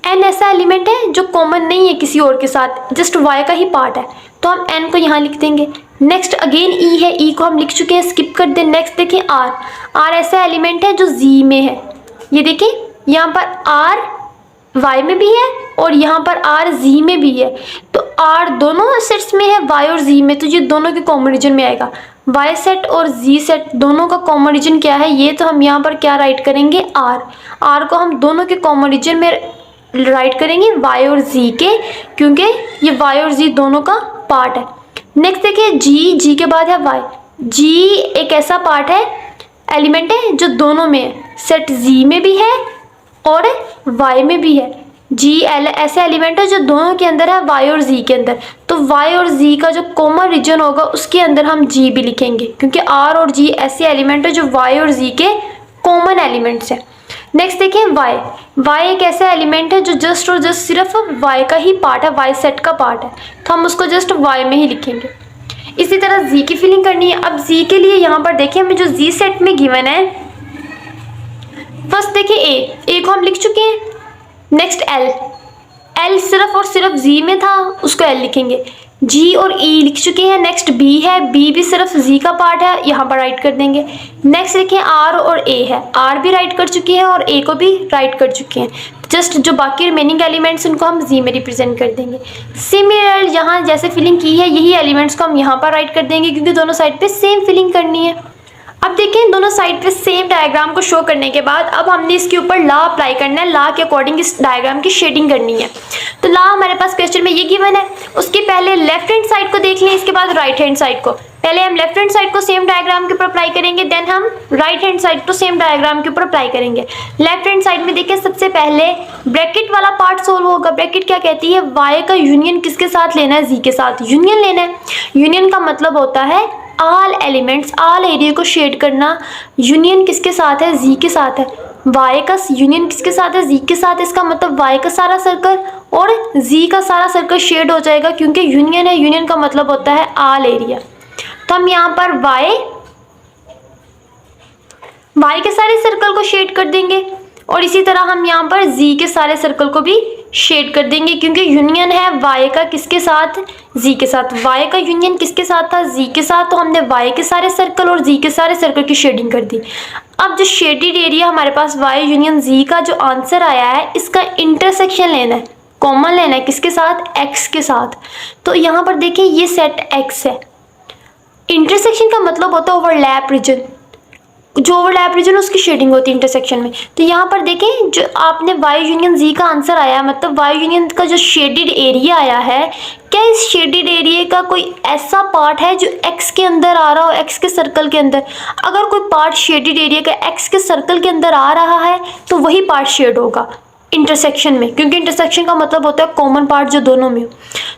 n ऐसा एलिमेंट है जो कॉमन नहीं है किसी और के साथ, जस्ट y का ही पार्ट है, तो हम n को यहाँ लिख देंगे। नेक्स्ट अगेन ई है, ई को हम लिख चुके हैं, स्किप कर दें। नेक्स्ट देखिए r ऐसा एलिमेंट है जो z में है। ये देखिए यहाँ पर r y में भी है और यहाँ पर r z में भी है। तो r दोनों सेट्स में है, y और z में, तो ये दोनों के कॉमन रीजन में आएगा। y सेट और z सेट दोनों का कॉमन रीजन क्या है, ये तो हम यहाँ पर क्या राइट करेंगे, r को हम दोनों के कॉमन रीजन में राइट करेंगे y और z के, क्योंकि ये y और z दोनों का पार्ट है। नेक्स्ट देखिए g के बाद है y। g एक ऐसा पार्ट है, एलिमेंट है जो दोनों में है, सेट z में भी है और y में भी है। g ऐसे एलिमेंट है जो दोनों के अंदर है, y और z के अंदर। तो y और z का जो कॉमन रीजन होगा उसके अंदर हम g भी लिखेंगे, क्योंकि r और g ऐसे एलिमेंट है जो y और z के कॉमन एलिमेंट्स है। नेक्स्ट देखिए y एक ऐसा एलिमेंट है जो जस्ट और जस्ट सिर्फ y का ही पार्ट है, y सेट का पार्ट है, तो हम उसको जस्ट y में ही लिखेंगे। इसी तरह z की फिलिंग करनी है। अब z के लिए यहाँ पर देखिए हमें जो z सेट में गिवन है, फर्स्ट देखिए ए को हम लिख चुके हैं। नेक्स्ट एल सिर्फ और सिर्फ जी में था, उसको एल लिखेंगे। जी और ई लिख चुके हैं। नेक्स्ट बी है, बी भी सिर्फ जी का पार्ट है, यहाँ पर राइट कर देंगे। नेक्स्ट देखिए आर और ए है, आर भी राइट कर चुके हैं और ए को भी राइट कर चुके हैं। जस्ट जो बाकी रिमेनिंग एलिमेंट्स उनको हम जी में रिप्रेजेंट कर देंगे। सिमिलर यहाँ जैसे फिलिंग की है यही एलिमेंट्स को हम यहाँ पर राइट कर देंगे, क्योंकि दोनों साइड पे सेम फिलिंग करनी है। अब देखें दोनों साइड पे सेम डायग्राम को शो करने के बाद अब हमने इसके ऊपर लॉ अप्लाई करना है, लॉ के अकॉर्डिंग इस डायग्राम की शेडिंग करनी है। तो लॉ हमारे पास क्वेश्चन में ये गिवन है, उसके पहले लेफ्ट हैंड साइड को देख लें, इसके बाद राइट हैंड साइड को। पहले हम लेफ्ट हैंड साइड को सेम डायग्राम के ऊपर अप्लाई करेंगे, देन हम राइट हैंड साइड को सेम डायग्राम के ऊपर अप्लाई करेंगे। लेफ्ट हैंड साइड में देखिए सबसे पहले ब्रैकेट वाला पार्ट सोल्व होगा। ब्रैकेट क्या कहती है, y का यूनियन किसके साथ लेना है, z के साथ यूनियन लेना है। यूनियन का मतलब होता है ऑल एलिमेंट्स, ऑल एरिया को शेड करना। यूनियन किसके साथ है, z के साथ है। y का यूनियन किसके साथ है, z के साथ। इसका मतलब y का सारा सर्कल और z का सारा सर्कल शेड हो जाएगा, क्योंकि यूनियन है। यूनियन का मतलब होता है ऑल एरिया। तो हम यहाँ पर y के सारे सर्कल को शेड कर देंगे और इसी तरह हम यहाँ पर z के सारे सर्कल को भी शेड कर देंगे, क्योंकि यूनियन है y का किसके साथ, z के साथ। y का यूनियन किसके साथ था, z के साथ। तो हमने y के सारे सर्कल और z के सारे सर्कल की शेडिंग कर दी। अब जो शेडेड एरिया हमारे पास y यूनियन z का जो आंसर आया है, इसका इंटरसेक्शन लेना है, कॉमन लेना है किसके साथ, x के साथ। तो यहाँ पर देखिए ये सेट x है। इंटरसेक्शन का मतलब होता है ओवरलैप रीजन, जो ओवरलैप रीजन उसकी शेडिंग होती है इंटरसेक्शन में। तो यहाँ पर देखें जो आपने y यूनियन z का आंसर आया, मतलब y यूनियन का जो शेडेड एरिया आया है, क्या इस शेडेड एरिया का कोई ऐसा पार्ट है जो x के अंदर आ रहा हो, x के सर्कल के अंदर। अगर कोई पार्ट शेडेड एरिया का x के सर्कल के अंदर आ रहा है तो वही पार्ट शेड होगा इंटरसेक्शन में, क्योंकि इंटरसेक्शन का मतलब होता है कॉमन पार्ट जो दोनों में हो।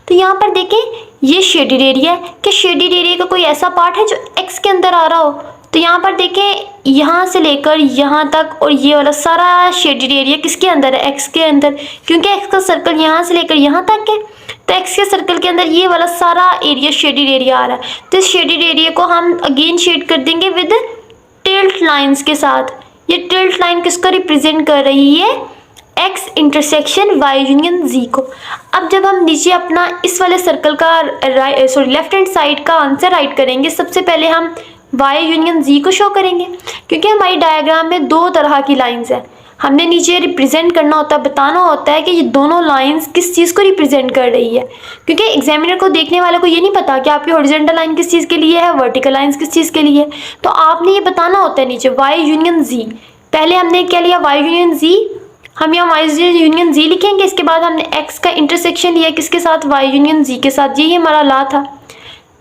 तो यहाँ पर देखें ये शेडेड एरिया है, कि शेडेड एरिया का कोई ऐसा पार्ट है जो x के अंदर आ रहा हो। तो यहाँ पर देखें यहाँ से लेकर यहाँ तक और ये वाला सारा शेडेड एरिया किसके अंदर है, x के अंदर, क्योंकि x का सर्कल यहाँ से लेकर यहाँ तक है। तो x के सर्कल के अंदर ये वाला सारा एरिया शेडेड एरिया आ रहा है। तो इस शेडेड एरिया को हम अगेन शेड कर देंगे विद टिल्ट लाइन्स के साथ। ये टिल्ट लाइन किसको रिप्रेजेंट कर रही है, x intersection y union z को। अब जब हम नीचे अपना इस वाले सर्कल का लेफ्ट हैंड साइड का आंसर राइट करेंगे, सबसे पहले हम y यूनियन z को शो करेंगे, क्योंकि हमारी डायग्राम में दो तरह की लाइंस है। हमने नीचे रिप्रेजेंट करना होता है, बताना होता है कि ये दोनों लाइंस किस चीज़ को रिप्रेजेंट कर रही है, क्योंकि एग्जामिनर को देखने वाले को ये नहीं पता कि आपकी हॉरिजॉन्टल लाइन किस चीज़ के लिए है, वर्टिकल लाइंस किस चीज़ के लिए है। तो आपने ये बताना होता है नीचे y यूनियन z। पहले हमने क्या लिया, y यूनियन z, हम यहाँ y यूनियन z लिखेंगे। इसके बाद हमने x का इंटरसेक्शन लिया किसके साथ, y यूनियन z के साथ। यही हमारा लॉ था।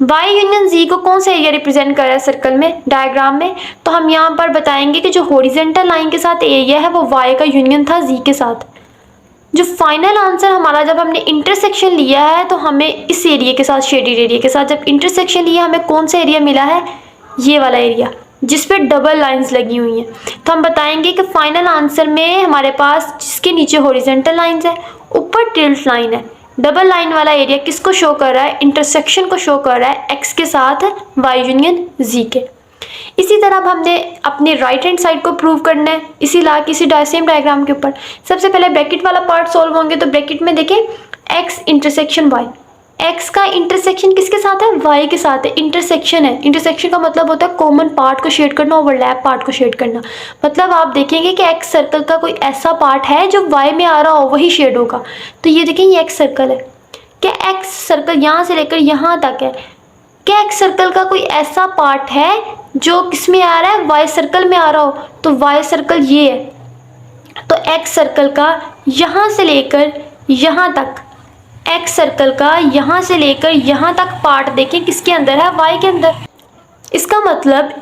y यूनियन z को कौन सा एरिया रिप्रेजेंट कर रहा है सर्कल में, डायग्राम में। तो हम यहाँ पर बताएंगे कि जो हॉरिजॉन्टल लाइन के साथ एरिया है वो y का यूनियन था z के साथ। जो फाइनल आंसर हमारा, जब हमने इंटरसेक्शन लिया है तो हमें इस एरिया के साथ, शेडेड एरिया के साथ जब इंटरसेक्शन लिया, हमें कौन सा एरिया मिला है, ये वाला एरिया जिस पे डबल लाइंस लगी हुई हैं। तो हम बताएंगे कि फाइनल आंसर में हमारे पास जिसके नीचे हॉरिजॉन्टल लाइंस है, ऊपर टिल्ट लाइन है, डबल लाइन वाला एरिया किसको शो कर रहा है, इंटरसेक्शन को शो कर रहा है x के साथ y यूनियन z के। इसी तरह अब हमने अपने राइट हैंड साइड को प्रूव करना है इसी ला किसी सेम डायग्राम के ऊपर। सबसे पहले ब्रैकेट वाला पार्ट सॉल्व होंगे। तो ब्रैकेट में देखें x इंटरसेक्शन y, x का इंटरसेक्शन किसके साथ है, y के साथ है। इंटरसेक्शन है, इंटरसेक्शन का मतलब होता है कॉमन पार्ट को शेड करना, ओवरलैप पार्ट को शेड करना। मतलब आप देखेंगे कि x सर्कल का कोई ऐसा पार्ट है जो y में आ रहा हो, वही शेड होगा। तो ये देखें ये x सर्कल है, क्या x सर्कल यहाँ से लेकर यहाँ तक है। क्या x सर्कल का कोई ऐसा पार्ट है जो किस में आ रहा है, y सर्कल में आ रहा हो। तो y सर्कल ये है, तो x सर्कल का यहाँ से लेकर यहाँ तक, x सर्कल का यहाँ से लेकर यहाँ तक पार्ट देखें किसके अंदर है, y के अंदर। इसका मतलब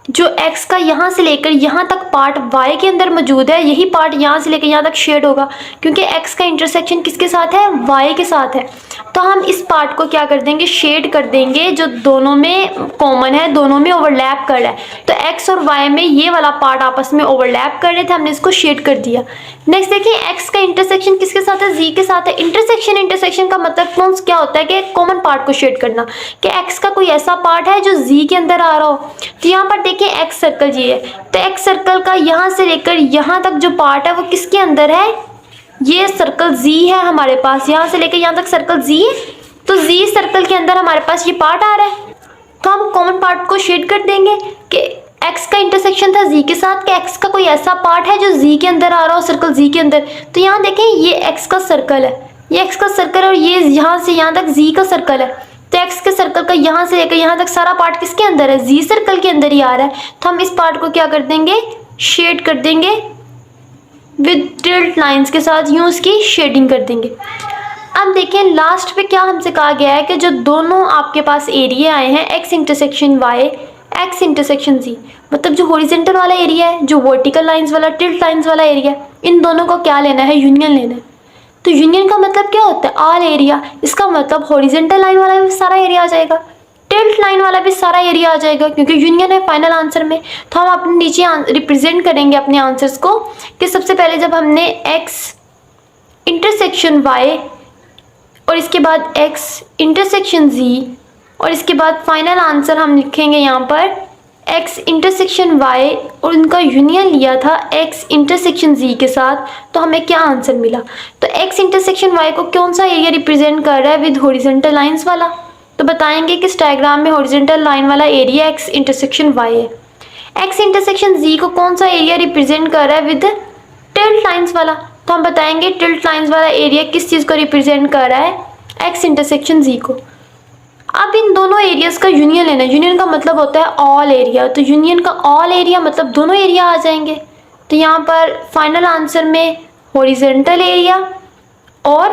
जो x का यहाँ से लेकर यहाँ तक पार्ट y के अंदर मौजूद है, यही पार्ट यहाँ से लेकर यहाँ तक शेड होगा, क्योंकि x का इंटरसेक्शन किसके साथ है, y के साथ है। तो हम इस पार्ट को क्या कर देंगे, शेड कर देंगे, जो दोनों में कॉमन है, दोनों में ओवरलैप कर रहा है। तो x और y में ये वाला पार्ट आपस में ओवरलैप कर रहे थे, हमने इसको शेड कर दिया। नेक्स्ट देखिए x का इंटरसेक्शन किसके साथ है, z के साथ है। इंटरसेक्शन का मतलब कौन क्या होता है कि कॉमन पार्ट को शेड करना, कि x का कोई ऐसा पार्ट है जो z के अंदर आ रहा हो। तो यहाँ पर देखिए x सर्कल ये है, तो x सर्कल का यहाँ से लेकर यहाँ तक जो पार्ट है वो किसके अंदर है, ये सर्कल z है हमारे पास, यहाँ से लेकर यहाँ तक सर्कल z है। तो z सर्कल के अंदर हमारे पास ये पार्ट आ रहा है, तो हम कॉमन पार्ट को शेड कर देंगे कि x का इंटरसेक्शन था z के साथ, कि x का कोई ऐसा पार्ट है जो z के अंदर आ रहा हो, सर्कल z के अंदर। तो यहाँ देखें ये x का सर्कल है, ये x का सर्कल और ये यहाँ से यहाँ तक z का सर्कल है। तो एक्स के सर्कल का यहाँ से लेकर यहाँ तक सारा पार्ट किसके अंदर है, जी सर्कल के अंदर ही आ रहा है। तो हम इस पार्ट को क्या कर देंगे, शेड कर देंगे विद टिल्ट लाइंस के साथ, यूं उसकी शेडिंग कर देंगे। अब देखें लास्ट पे क्या हमसे कहा गया है कि जो दोनों आपके पास एरिया आए हैं X intersection Y, X intersection G, मतलब जो हॉरिजॉन्टल वाला एरिया है, जो वर्टिकल लाइंस वाला, टिल्ट लाइंस वाला एरिया है, इन दोनों को क्या लेना है, यूनियन लेना है। तो यूनियन का मतलब क्या होता है, ऑल एरिया। इसका मतलब हॉरिजॉन्टल लाइन वाला भी सारा एरिया आ जाएगा, टिल्ट लाइन वाला भी सारा एरिया आ जाएगा, क्योंकि यूनियन है फाइनल आंसर में। तो हम अपने नीचे रिप्रेजेंट करेंगे अपने आंसर्स को कि सबसे पहले जब हमने एक्स इंटरसेक्शन वाई और इसके बाद एक्स इंटरसेक्शन जी और इसके बाद फाइनल आंसर हम लिखेंगे यहाँ पर एक्स इंटरसेक्शन वाई और उनका यूनियन लिया था एक्स इंटरसेक्शन जी के साथ, तो हमें क्या आंसर मिला। तो एक्स इंटरसेक्शन वाई को कौन सा एरिया रिप्रेजेंट कर रहा है, विद हॉरिजॉन्टल लाइंस वाला। तो बताएंगे कि इस डायग्राम में हॉरिजॉन्टल लाइन वाला एरिया एक्स इंटरसेक्शन वाई है। एक्स इंटरसेक्शन जी को कौन सा एरिया रिप्रेजेंट कर रहा है, विद टिल्ट लाइंस वाला। तो हम बताएंगे टिल्ट लाइंस वाला एरिया किस चीज़ को रिप्रेजेंट कर रहा है, एक्स इंटरसेक्शन जी को। अब इन दोनों एरियाज का यूनियन लेना है। यूनियन का मतलब होता है ऑल एरिया, तो यूनियन का ऑल एरिया मतलब दोनों एरिया आ जाएंगे। तो यहाँ पर फाइनल आंसर में हॉरिजॉन्टल एरिया और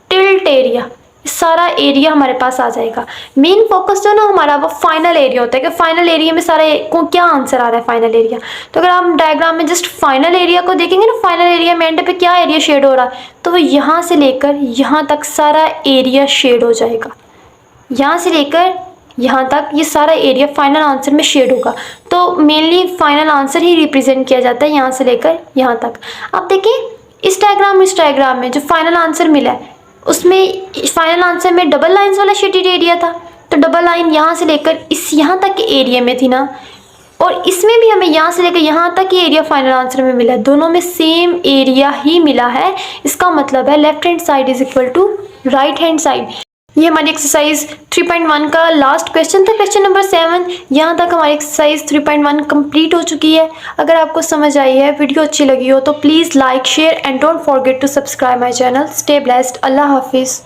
टिल्ट एरिया, सारा एरिया हमारे पास आ जाएगा। मेन फोकस जो ना हमारा वो फाइनल एरिया होता है कि फाइनल एरिया में सारा को क्या आंसर आ रहा है फाइनल एरिया। तो अगर हम डायग्राम में जस्ट फाइनल एरिया को देखेंगे ना, फाइनल एरिया में एंड पे क्या एरिया शेड हो रहा है, तो वो यहाँ से लेकर यहाँ तक सारा एरिया शेड हो जाएगा। यहाँ से लेकर यहाँ तक ये सारा एरिया फाइनल आंसर में शेड होगा। तो मेनली फाइनल आंसर ही रिप्रेजेंट किया जाता है यहाँ से लेकर यहाँ तक। अब देखिए इस डायग्राम में जो फाइनल आंसर मिला है उसमें फाइनल आंसर में डबल लाइंस वाला शेडेड एरिया था। तो डबल लाइन यहाँ से लेकर इस यहाँ तक के एरिया में थी ना, और इसमें भी हमें यहाँ से लेकर यहाँ तक ये एरिया फाइनल आंसर में मिला है। दोनों में सेम एरिया ही मिला है। इसका मतलब है left hand side is equal to right hand side. ये हमारी एक्सरसाइज 3.1 का लास्ट क्वेश्चन था, क्वेश्चन नंबर 7। यहाँ तक हमारी एक्सरसाइज 3.1 कंप्लीट हो चुकी है। अगर आपको समझ आई है, वीडियो अच्छी लगी हो तो please like, share and don't forget to subscribe my channel. Stay blessed. अल्लाह हाफिज़।